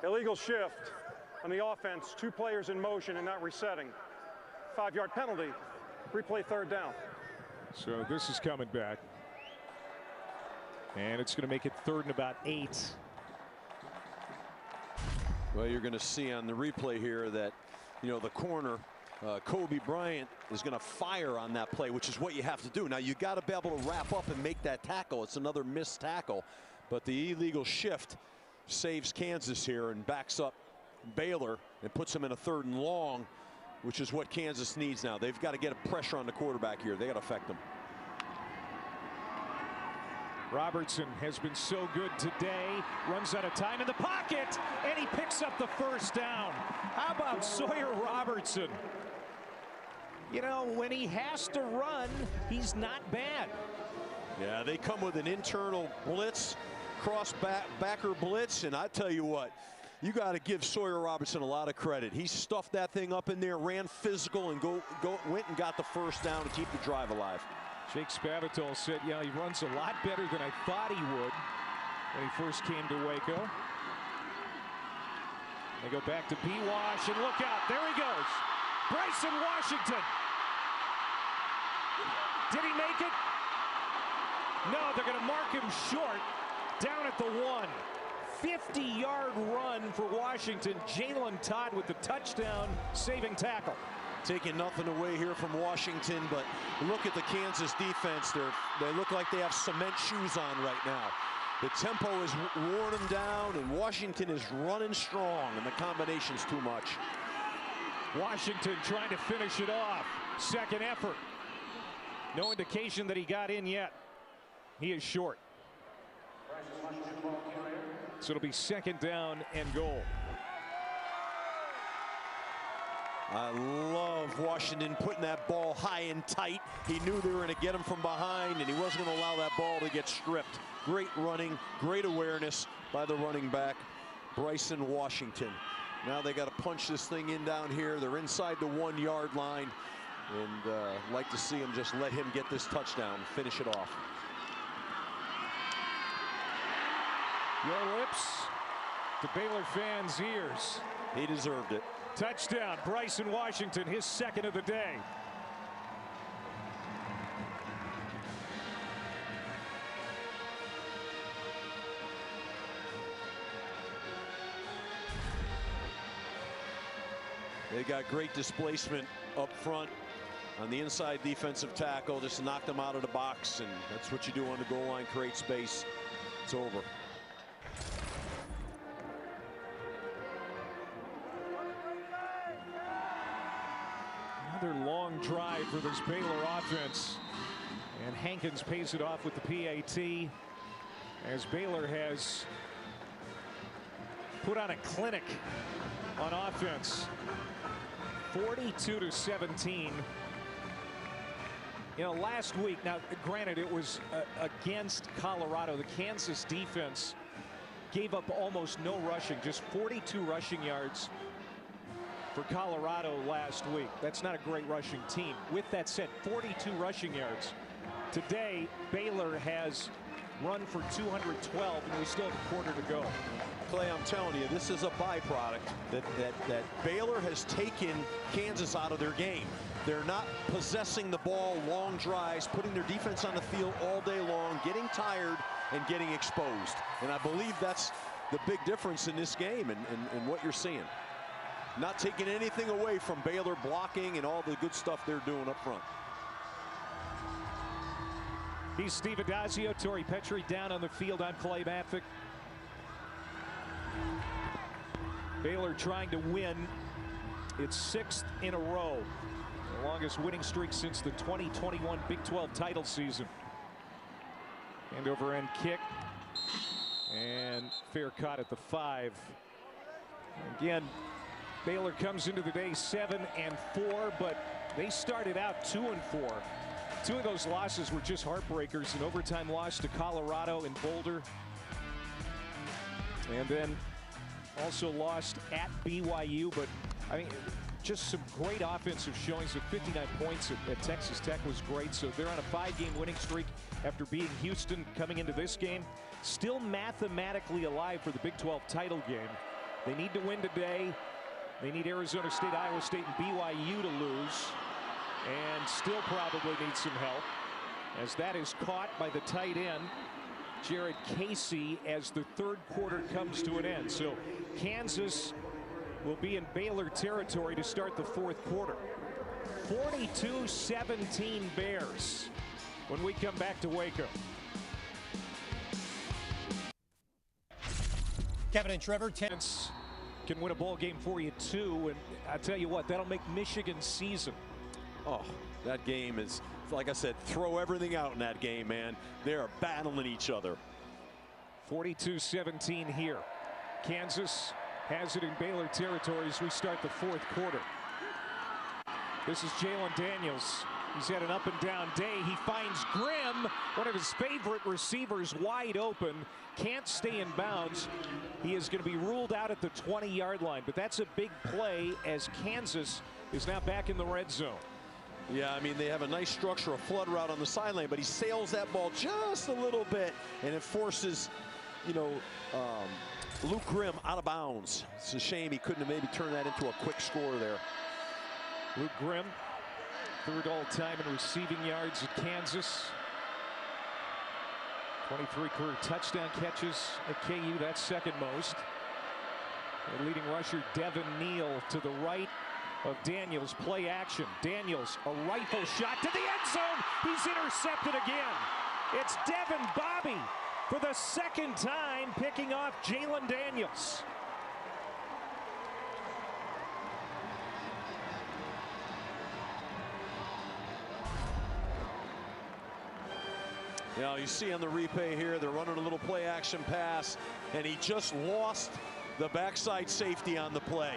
Illegal shift on the offense. 2 players in motion and not resetting. 5-yard penalty. Replay 3rd down. So this is coming back. And it's going to make it 3rd and about 8. Well, you're going to see on the replay here that, the corner, Kobe Bryant, is going to fire on that play, which is what you have to do. Now, you got to be able to wrap up and make that tackle. It's another missed tackle. But the illegal shift saves Kansas here and backs up Baylor and puts them in a 3rd and long, which is what Kansas needs now. They've got to get a pressure on the quarterback here. They got to affect him. Robertson has been so good today. Runs out of time in the pocket, and he picks up the first down. How about Sawyer Robertson? When he has to run, he's not bad. Yeah, they come with an internal blitz, backer blitz, and I tell you what, you got to give Sawyer Robertson a lot of credit. He stuffed that thing up in there, ran physical, and went and got the first down to keep the drive alive. Jake Spavital said, he runs a lot better than I thought he would when he first came to Waco. They go back to B-Wash, and look out, there he goes. Bryson Washington. Did he make it? No, they're going to mark him short down at the 1. 50-yard run for Washington. Jalen Todd with the touchdown saving tackle. Taking nothing away here from Washington, but look at the Kansas defense. They look like they have cement shoes on right now. The tempo has worn them down, and Washington is running strong, and the combination's too much. Washington trying to finish it off. Second effort. No indication that he got in yet. He is short. So it'll be second down and goal. I love Washington putting that ball high and tight. He knew they were going to get him from behind, and he wasn't going to allow that ball to get stripped. Great running, great awareness by the running back, Bryson Washington. Now they got to punch this thing in down here. They're inside the 1-yard line, and like to see him just let him get this touchdown, finish it off. Your lips to Baylor fans' ears. He deserved it. Touchdown, Bryson Washington, his second of the day. They got great displacement up front on the inside defensive tackle. Just knocked them out of the box, and that's what you do on the goal line, create space. It's over. Another long drive for this Baylor offense, and Hankins pays it off with the PAT as Baylor has put on a clinic on offense. 42-17. You know, last week, now granted it was against Colorado, the Kansas defense gave up almost no rushing, just 42 rushing yards for Colorado last week. That's not a great rushing team. With that said, 42 rushing yards. Today, Baylor has run for 212, and we still have a quarter to go. Clay, I'm telling you, this is a byproduct that Baylor has taken Kansas out of their game. They're not possessing the ball, long drives, putting their defense on the field all day long, getting tired and getting exposed. And I believe that's the big difference in this game and what you're seeing. Not taking anything away from Baylor blocking and all the good stuff they're doing up front. He's Steve Adazio, Torrey Petrie down on the field. I'm Clay Matvick. Baylor trying to win its 6th in a row. The longest winning streak since the 2021 Big 12 title season. End over end kick. And fair caught at the 5. Again, Baylor comes into the day 7-4, but they started out 2-4. 2 of those losses were just heartbreakers. An overtime loss to Colorado in Boulder. And then also lost at BYU, but I mean, just some great offensive showings. Of 59 points at Texas Tech was great. So they're on a 5-game winning streak after beating Houston coming into this game. Still mathematically alive for the Big 12 title game. They need to win today. They need Arizona State, Iowa State, and BYU to lose, and still probably need some help, as that is caught by the tight end, Jared Casey, as the 3rd quarter comes to an end. So Kansas will be in Baylor territory to start the 4th quarter. 42-17 Bears when we come back to Waco. Kevin and Trevor, can win a ball game for you too, and I tell you what, that'll make Michigan's season. Oh, that game is, like I said, throw everything out in that game, man. They are battling each other. 42-17 here. Kansas has it in Baylor territory as we start the 4th quarter. This is Jalen Daniels. He's had an up and down day. He finds Grimm, one of his favorite receivers, wide open. Can't stay in bounds. He is going to be ruled out at the 20-yard line, but that's a big play as Kansas is now back in the red zone. Yeah, I mean, they have a nice structure, a flood route on the sideline, but he sails that ball just a little bit, and it forces, you know, Luke Grimm out of bounds. It's a shame he couldn't have maybe turned that into a quick score there. Luke Grimm, 3rd all-time in receiving yards at Kansas. 23 career touchdown catches at KU. That's second most. The leading rusher Devin Neal to the right of Daniels. Play action. Daniels, a rifle shot to the end zone. He's intercepted again. It's Devin Bobby for the second time picking off Jalen Daniels. Now you see on the replay here, they're running a little play action pass, and he just lost the backside safety on the play.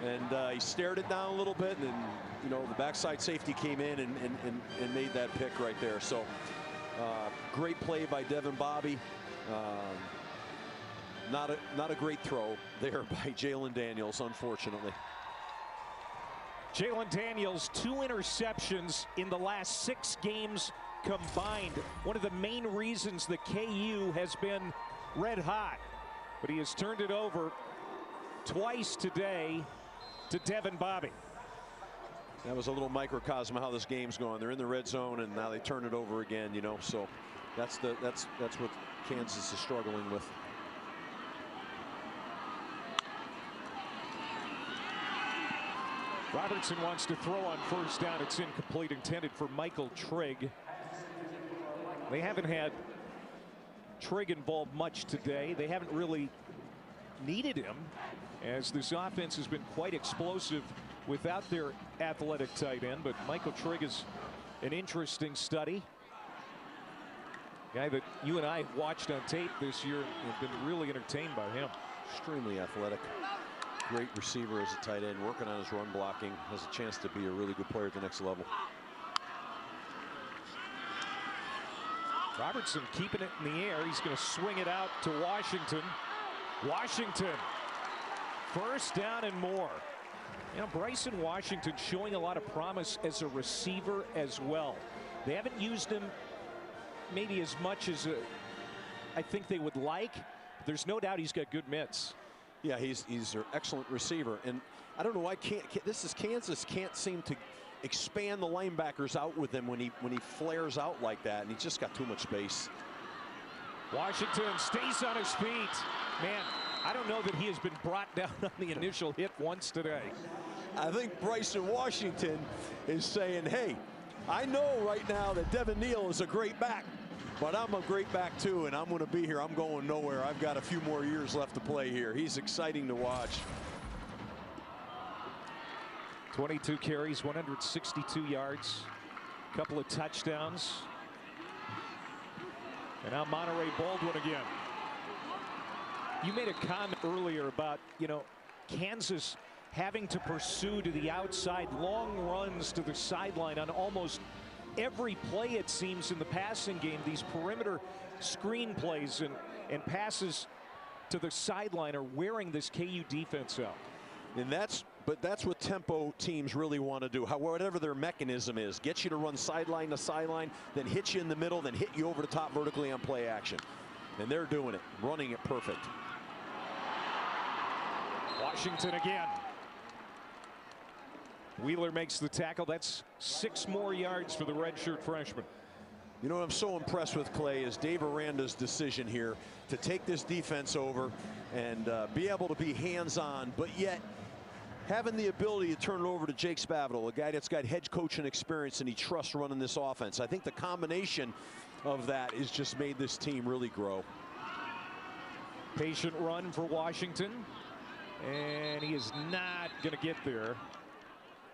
And he stared it down a little bit, and you know, the backside safety came in and made that pick right there. So great play by Devin Bobby. Not a great throw there by Jalen Daniels, unfortunately. Jalen Daniels, 2 interceptions in the last 6 games combined. One of the main reasons that KU has been red hot, but he has turned it over twice today to Devin Bobby. That was a little microcosm of how this game's going. They're in the red zone, and now they turn it over again, you know. So that's what Kansas is struggling with. Robertson wants to throw on first down. It's incomplete, intended for Michael Trigg. They haven't had Trigg involved much today. They haven't really needed him, as this offense has been quite explosive without their athletic tight end. But Michael Trigg is an interesting study. Guy that you and I watched on tape this year and been really entertained by him. Extremely athletic. Great receiver as a tight end, working on his run blocking, has a chance to be a really good player at the next level. Robertson keeping it in the air. He's going to swing it out to Washington. Washington, first down and more. You know, Bryson Washington showing a lot of promise as a receiver as well. They haven't used him maybe as much as I think they would like. There's no doubt he's got good mitts. Yeah, he's an excellent receiver, and I don't know why Kansas can't seem to expand the linebackers out with him when he flares out like that, and he's just got too much space. Washington stays on his feet. Man, I don't know that he has been brought down on the initial hit once today. I think Bryson Washington is saying, hey, I know right now that Devin Neal is a great back, but I'm a great back too, and I'm going to be here. I'm going nowhere. I've got a few more years left to play here. He's exciting to watch. 22 carries, 162 yards, a couple of touchdowns. And now Monterey Baldwin again. You made a comment earlier about, you know, Kansas having to pursue to the outside, long runs to the sideline on almost every play, it seems, in the passing game. These perimeter screen plays and passes to the sideline are wearing this KU defense out. And that's what tempo teams really want to do. Whatever their mechanism is, get you to run sideline to sideline, then hit you in the middle, then hit you over the top vertically on play action. And they're doing it, running it perfect. Washington again. Wheeler makes the tackle. That's 6 more yards for the redshirt freshman. You know what I'm so impressed with, Clay, is Dave Aranda's decision here to take this defense over and be able to be hands-on, but yet having the ability to turn it over to Jake Spavital, a guy that's got head coaching experience and he trusts running this offense. I think the combination of that has just made this team really grow. Patient run for Washington, and he is not going to get there.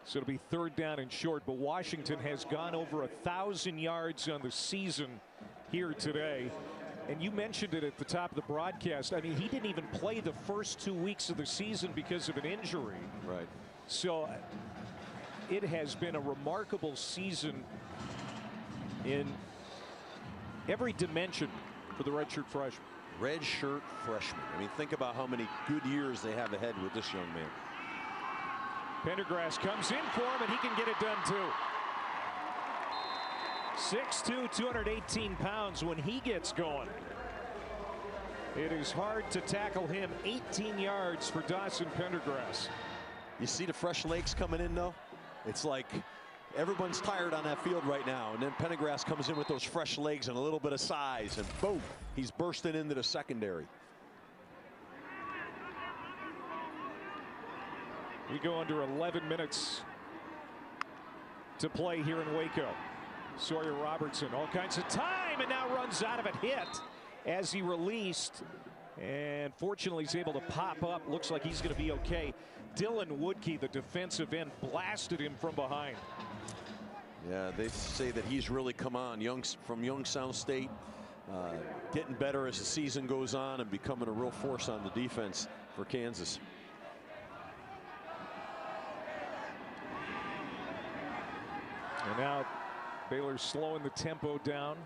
So it'll be 3rd down and short, but Washington has gone over 1,000 yards on the season here today. And you mentioned it at the top of the broadcast. I mean, he didn't even play the first 2 weeks of the season because of an injury. Right. So it has been a remarkable season in every dimension for the redshirt freshman. Redshirt freshman. I mean, think about how many good years they have ahead with this young man. Pendergrass comes in for him, and he can get it done too. 6'2", 218 pounds when he gets going. It is hard to tackle him. 18 yards for Dawson Pendergrass. You see the fresh legs coming in, though? It's like everyone's tired on that field right now. And then Pendergrass comes in with those fresh legs and a little bit of size, and boom, he's bursting into the secondary. We go under 11 minutes to play here in Waco. Sawyer Robertson, all kinds of time, and now runs out of it, hit as he released, and fortunately he's able to pop up. Looks like he's going to be okay. Dylan Woodkey, the defensive end, blasted him from behind. Yeah, they say that he's really come on from Youngstown State, getting better as the season goes on and becoming a real force on the defense for Kansas. And now Baylor's slowing the tempo down.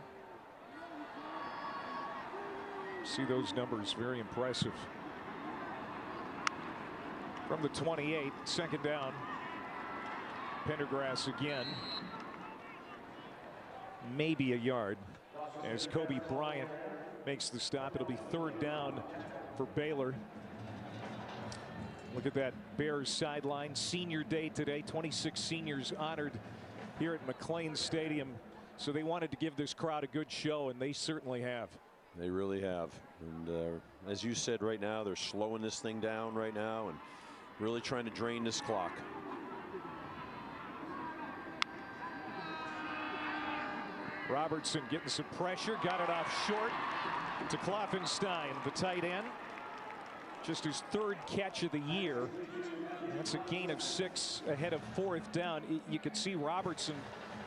See those numbers, very impressive. From the 28, second down. Pendergrass again. Maybe a yard as Kobe Bryant makes the stop. It'll be third down for Baylor. Look at that Bears sideline. Senior day today. 26 seniors honored here at McLean Stadium. So they wanted to give this crowd a good show, and they certainly have. They really have. And as you said, right now they're slowing this thing down right now and really trying to drain this clock. Robertson getting some pressure, got it off short to Kloffenstein, the tight end. Just his third catch of the year. That's a gain of 6 ahead of fourth down. You could see Robertson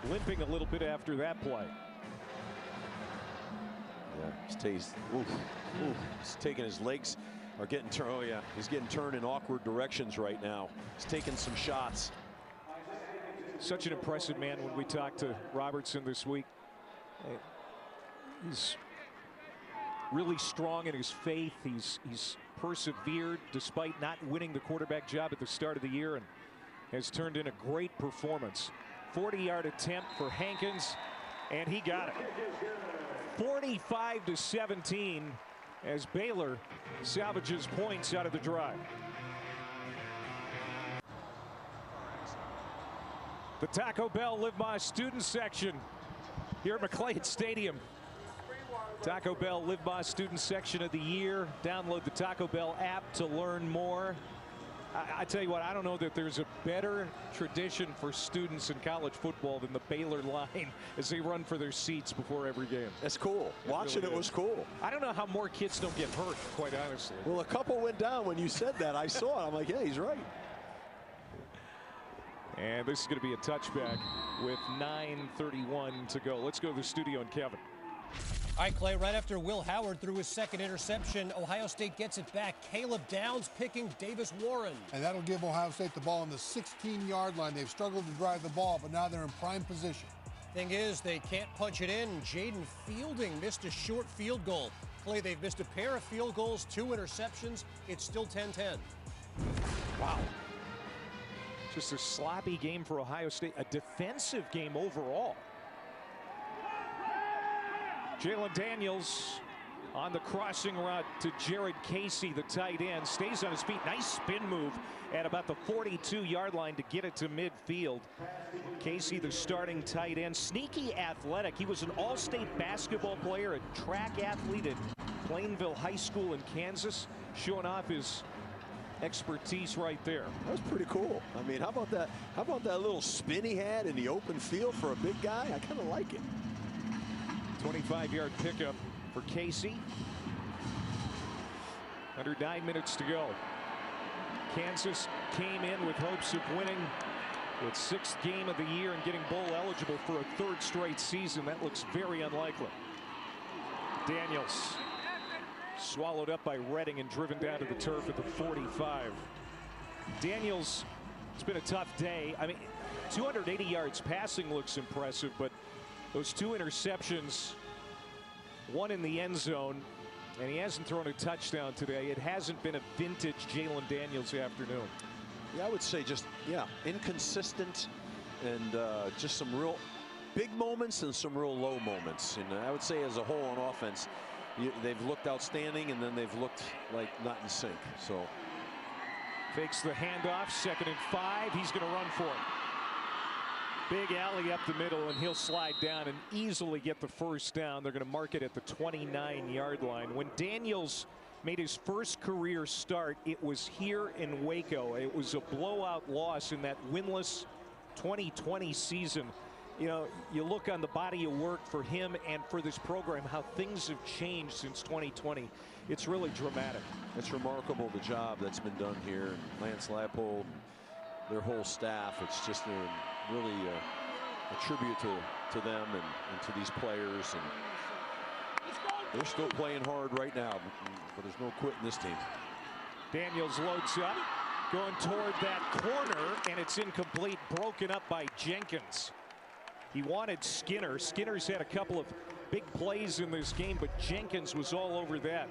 limping a little bit after that play. Yeah, he's taking his legs are getting turned. Oh yeah, he's getting turned in awkward directions right now. He's taking some shots. Such an impressive man when we talked to Robertson this week. He's really strong in his faith. He's persevered despite not winning the quarterback job at the start of the year and has turned in a great performance. 40-yard attempt for Hankins, and he got it. 45-17 as Baylor salvages points out of the drive. The Taco Bell Live Más student section here at McLean Stadium. Taco Bell Live Más student section of the year. Download the Taco Bell app to learn more. I tell you what, I don't know that there's a better tradition for students in college football than the Baylor line as they run for their seats before every game. That's cool. Watching it was cool. I don't know how more kids don't get hurt, quite honestly. Well, a couple went down when you said that. I saw it. I'm like, yeah, he's right. And this is going to be a touchback with 9:31 to go. Let's go to the studio and Kevin. All right, Clay, right after Will Howard threw his second interception, Ohio State gets it back. Caleb Downs picking Davis Warren. And that'll give Ohio State the ball on the 16-yard line. They've struggled to drive the ball, but now they're in prime position. Thing is, they can't punch it in. Jaden Fielding missed a short field goal. Clay, they've missed a pair of field goals, 2 interceptions. It's still 10-10. Wow. Just a sloppy game for Ohio State, a defensive game overall. Jalen Daniels on the crossing route to Jared Casey, the tight end, stays on his feet. Nice spin move at about the 42-yard line to get it to midfield. Casey, the starting tight end, sneaky athletic. He was an all-state basketball player, a track athlete at Plainville High School in Kansas, showing off his expertise right there. That was pretty cool. I mean, how about that? How about that little spin he had in the open field for a big guy? I kind of like it. 25-yard pickup for Casey. Under 9 minutes to go. Kansas came in with hopes of winning its 6th game of the year and getting bowl eligible for a 3rd straight season. That looks very unlikely. Daniels swallowed up by Redding and driven down to the turf at the 45. Daniels, it's been a tough day. I mean, 280 yards passing looks impressive, but those 2 interceptions, 1 in the end zone, and he hasn't thrown a touchdown today. It hasn't been a vintage Jalen Daniels afternoon. Yeah, I would say just, yeah, inconsistent and just some real big moments and some real low moments. And I would say as a whole on offense, they've looked outstanding and then they've looked like not in sync. So fakes the handoff, 2nd and 5. He's going to run for it. Big alley up the middle, and he'll slide down and easily get the first down. They're going to mark it at the 29-yard line. When Daniels made his first career start, it was here in Waco. It was a blowout loss in that winless 2020 season. You know, you look on the body of work for him and for this program, how things have changed since 2020. It's really dramatic. It's remarkable the job that's been done here. Lance Leipold, their whole staff, it's just really a tribute to them and to these players. And they're still playing hard right now, but there's no quit in this team. Daniels loads up, going toward that corner, and it's incomplete, broken up by Jenkins. He wanted Skinner. Skinner's had a couple of big plays in this game, but Jenkins was all over that.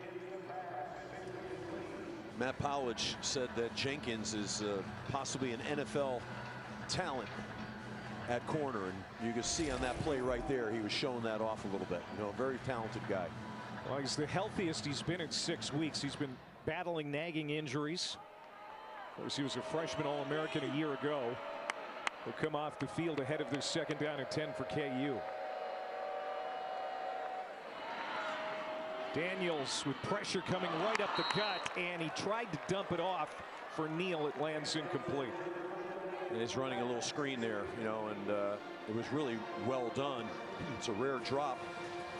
Matt Powledge said that Jenkins is possibly an NFL talent at corner, and you can see on that play right there, he was showing that off a little bit. You know, a very talented guy. Well, he's the healthiest he's been in 6 weeks. He's been battling nagging injuries. Of course, he was a freshman All-American a year ago. He'll come off the field ahead of this 2nd down and 10 for KU. Daniels with pressure coming right up the gut, and he tried to dump it off for Neal. It lands incomplete. And he's running a little screen there, you know, and it was really well done. It's a rare drop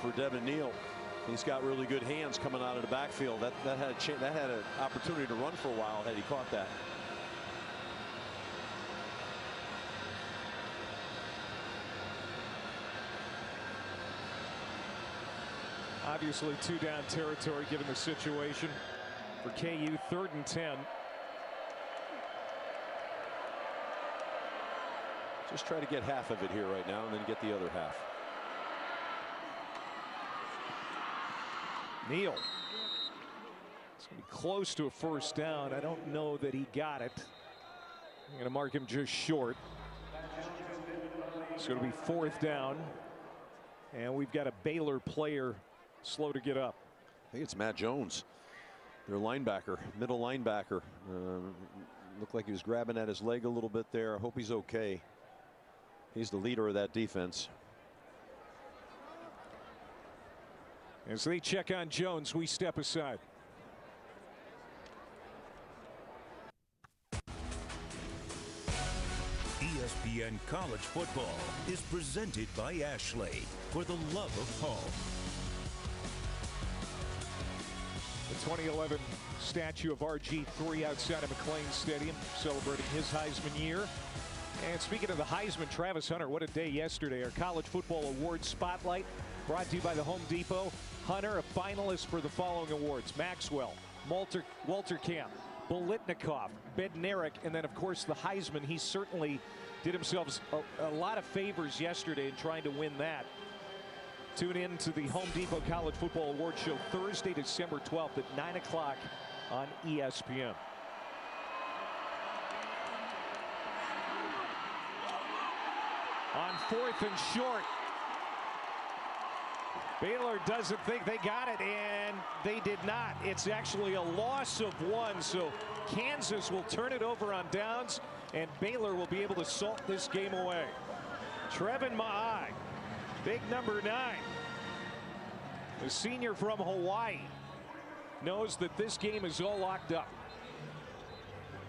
for Devin Neal. He's got really good hands coming out of the backfield. That had an opportunity to run for a while had he caught that. Obviously 2-down territory given the situation for KU. 3rd and 10. Just try to get half of it here right now and then get the other half. Neal. It's going to be close to a 1st down. I don't know that he got it. I'm going to mark him just short. It's going to be 4th down. And we've got a Baylor player slow to get up. I think it's Matt Jones, their linebacker, middle linebacker. Looked like he was grabbing at his leg a little bit there. I hope he's okay. He's the leader of that defense. As they check on Jones, we step aside. ESPN College Football is presented by Ashley, for the love of home. The 2011 statue of RG3 outside of McLean Stadium, celebrating his Heisman year. And speaking of the Heisman, Travis Hunter, what a day yesterday. Our College Football Awards Spotlight brought to you by the Home Depot. Hunter, a finalist for the following awards: Maxwell, Walter Camp, Bolitnikoff, Bednarik, and then, of course, the Heisman. He certainly did himself a lot of favors yesterday in trying to win that. Tune in to the Home Depot College Football Awards Show Thursday, December 12th at 9 o'clock on ESPN. On 4th and short, Baylor doesn't think they got it, and they did not. It's actually a loss of 1, so Kansas will turn it over on downs, and Baylor will be able to salt this game away. Trevin Ma'ai, big number 9, the senior from Hawaii, knows that this game is all locked up.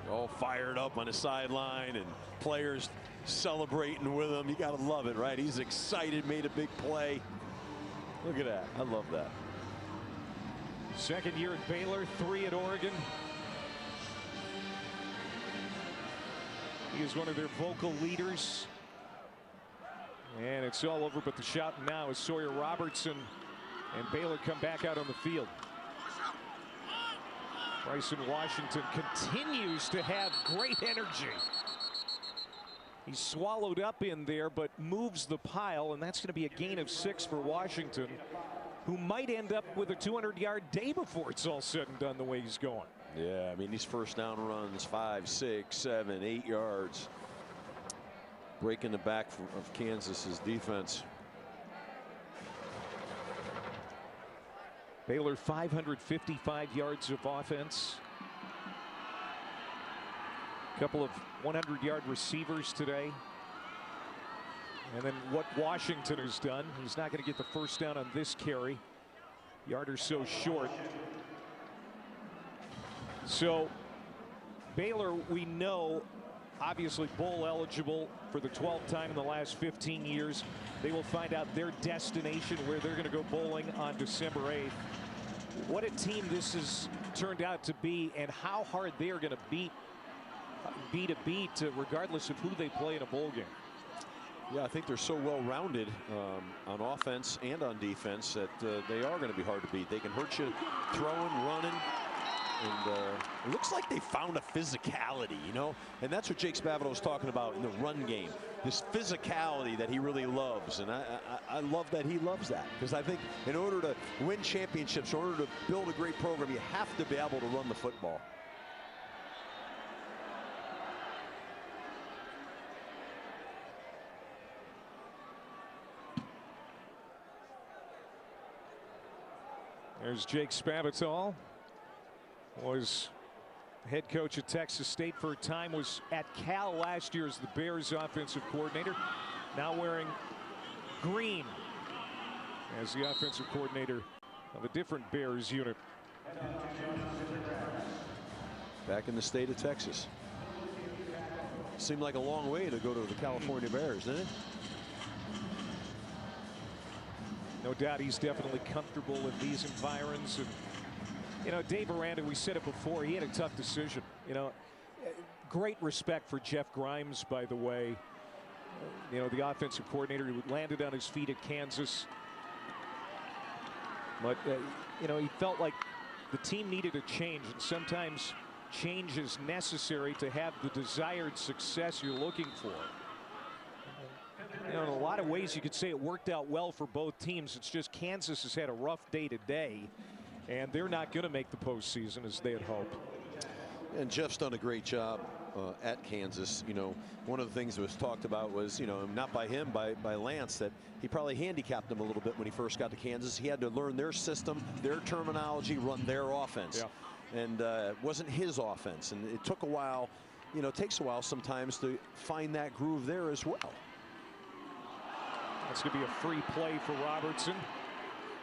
All fired up on the sideline, and players celebrating with him. You got to love it, right? He's excited, made a big play. Look at that. I love that. 2nd year at Baylor, 3 at Oregon. He is one of their vocal leaders. And it's all over, but the shout now is Sawyer Robertson and Baylor come back out on the field. Bryson Washington continues to have great energy. He's swallowed up in there, but moves the pile, and that's going to be a gain of 6 for Washington, who might end up with a 200-yard day before it's all said and done the way he's going. Yeah, I mean, these 1st down runs, 5, 6, 7, 8 yards. Breaking the back of Kansas's defense. Baylor 555 yards of offense. A couple of 100-yard receivers today. And then what Washington has done, he's not going to get the first down on this carry. Yard or so short. So Baylor, we know, obviously bowl eligible for the 12th time in the last 15 years. They will find out their destination where they're going to go bowling on December 8th. What a team this has turned out to be, and how hard they are going to beat regardless of who they play in a bowl game. Yeah, I think they're so well-rounded on offense and on defense that they are going to be hard to beat. They can hurt you throwing, running, and it looks like they found a physicality, you know, and that's what Jake Spavital was talking about in the run game. This physicality that he really loves, and I love that he loves that, because I think in order to win championships, in order to build a great program, you have to be able to run the football. There's Jake Spavital, was head coach at Texas State for a time, was at Cal last year as the Bears offensive coordinator, now wearing green as the offensive coordinator of a different Bears unit. Back in the state of Texas. Seemed like a long way to go to the California Bears, didn't it? No doubt he's definitely comfortable in these environs. And, you know, Dave Aranda, we said it before, he had a tough decision. You know, great respect for Jeff Grimes, by the way. You know, the offensive coordinator who landed on his feet at Kansas. But, you know, he felt like the team needed a change, and sometimes change is necessary to have the desired success you're looking for. You know, in a lot of ways you could say it worked out well for both teams. It's just Kansas has had a rough day today, and they're not going to make the postseason as they had hoped. And Jeff's done a great job at Kansas. You know, one of the things that was talked about was, you know, not by him, by Lance, that he probably handicapped them a little bit when he first got to Kansas. He had to learn their system, their terminology, run their offense. Yeah. And it wasn't his offense. And it took a while, you know, it takes a while sometimes to find that groove there as well. That's going to be a free play for Robertson.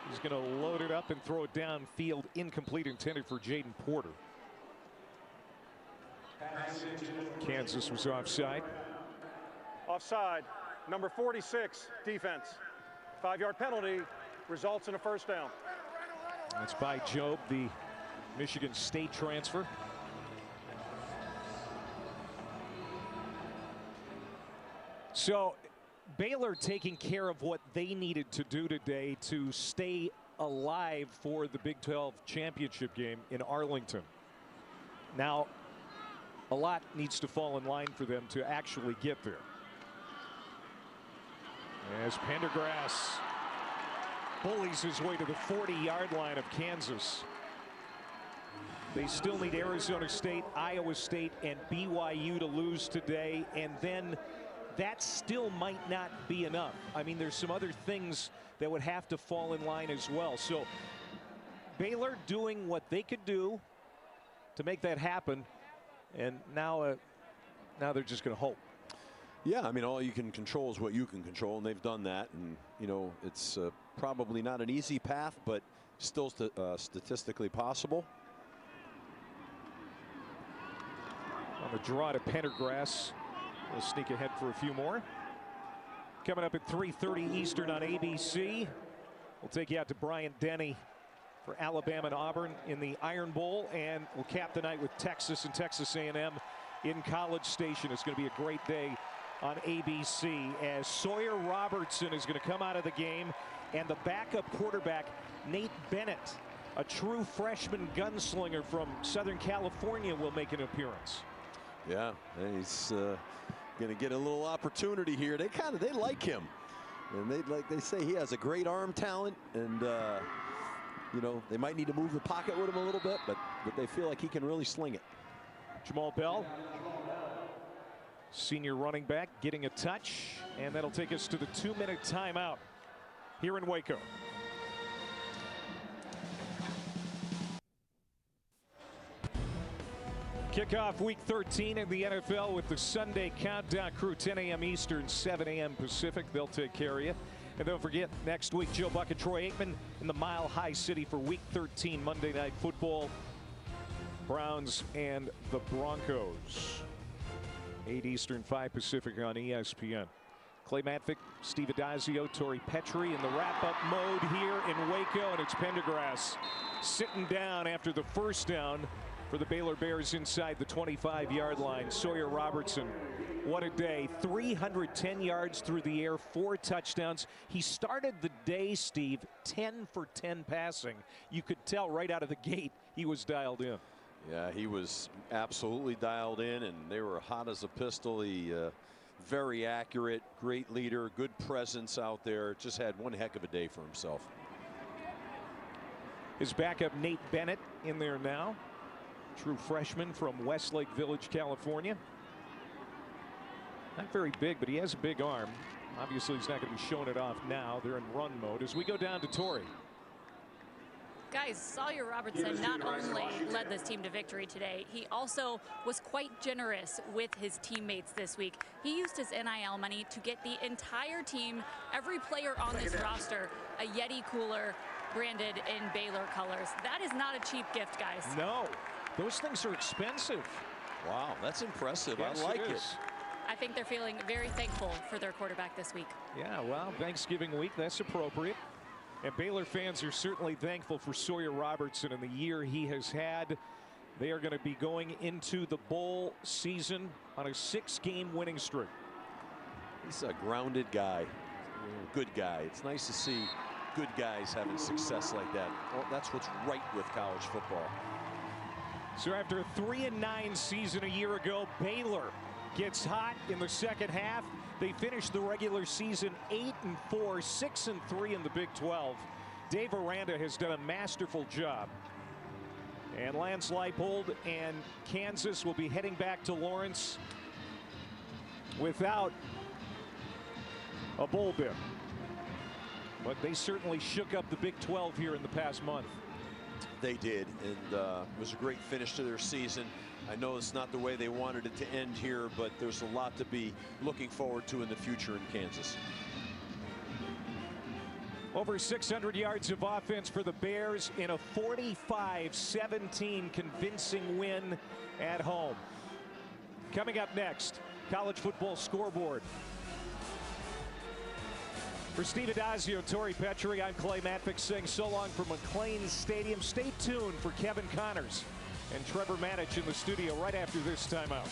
He's going to load it up and throw it downfield, incomplete, intended for Jaden Porter. Kansas was offside. Offside, number 46, defense. 5-yard penalty results in a first down. That's by Jobe, the Michigan State transfer. So Baylor taking care of what they needed to do today to stay alive for the Big 12 championship game in Arlington. Now, a lot needs to fall in line for them to actually get there. As Pendergrass bullies his way to the 40-yard line of Kansas. They still need Arizona State, Iowa State, and BYU to lose today, and then that still might not be enough. I mean, there's some other things that would have to fall in line as well. So Baylor doing what they could do to make that happen, and now they're just going to hope. Yeah, I mean, all you can control is what you can control, and they've done that. And, you know, it's probably not an easy path, but still statistically possible. On the draw to Pendergrass. We'll sneak ahead for a few more. Coming up at 3:30 Eastern on ABC. We'll take you out to Bryant Denny for Alabama and Auburn in the Iron Bowl, and we'll cap the night with Texas and Texas A&M in College Station. It's going to be a great day on ABC as Sawyer Robertson is going to come out of the game, and the backup quarterback Nate Bennett, a true freshman gunslinger from Southern California, will make an appearance. Yeah, he's going to get a little opportunity here. They like him, and they say he has a great arm talent, and you know, they might need to move the pocket with him a little bit, but they feel like he can really sling it. Jamal Bell, senior running back, getting a touch, and that'll take us to the 2-minute timeout here in Waco. Kick off week 13 in the NFL with the Sunday Countdown Crew, 10 a.m. Eastern, 7 a.m. Pacific. They'll take care of you. And don't forget, next week, Joe Buck and Troy Aikman in the Mile High City for week 13 Monday Night Football. Browns and the Broncos. 8 Eastern, 5 Pacific on ESPN. Clay Matvick, Steve Adazio, Tori Petrie in the wrap-up mode here in Waco, and it's Pendergrass sitting down after the first down for the Baylor Bears inside the 25-yard line. Sawyer Robertson, what a day. 310 yards through the air, 4 touchdowns. He started the day, Steve, 10 for 10 passing. You could tell right out of the gate he was dialed in. Yeah, he was absolutely dialed in, and they were hot as a pistol. He very accurate, great leader, good presence out there. Just had one heck of a day for himself. His backup Nate Bennett in there now. True freshman from Westlake Village, California. Not very big, but he has a big arm. Obviously, he's not going to be showing it off now. They're in run mode as we go down to Torrey. Guys, Sawyer Robertson not only led this team to victory today, he also was quite generous with his teammates this week. He used his NIL money to get the entire team, every player on this roster, a Yeti cooler branded in Baylor colors. That is not a cheap gift, guys. No, those things are expensive. Wow, that's impressive. Yes, I like it. I think they're feeling very thankful for their quarterback this week. Yeah, well, Thanksgiving week, that's appropriate. And Baylor fans are certainly thankful for Sawyer Robertson and the year he has had. They are going to be going into the bowl season on a 6-game winning streak. He's a grounded guy, good guy. It's nice to see good guys having success like that. Well, that's what's right with college football. So after a 3-9 season a year ago, Baylor gets hot in the second half. They finished the regular season 8-4, 6-3 in the Big 12. Dave Aranda has done a masterful job. And Lance Leipold and Kansas will be heading back to Lawrence without a bowl bid. But they certainly shook up the Big 12 here in the past month. They did, and it was a great finish to their season. I know it's not the way they wanted it to end here, but there's a lot to be looking forward to in the future in Kansas. Over 600 yards of offense for the Bears in a 45-17 convincing win at home. Coming up next, college football scoreboard. For Steve Adazio, Tori Petrie, I'm Clay Matvick saying so long from McLean Stadium. Stay tuned for Kevin Connors and Trevor Manich in the studio right after this timeout.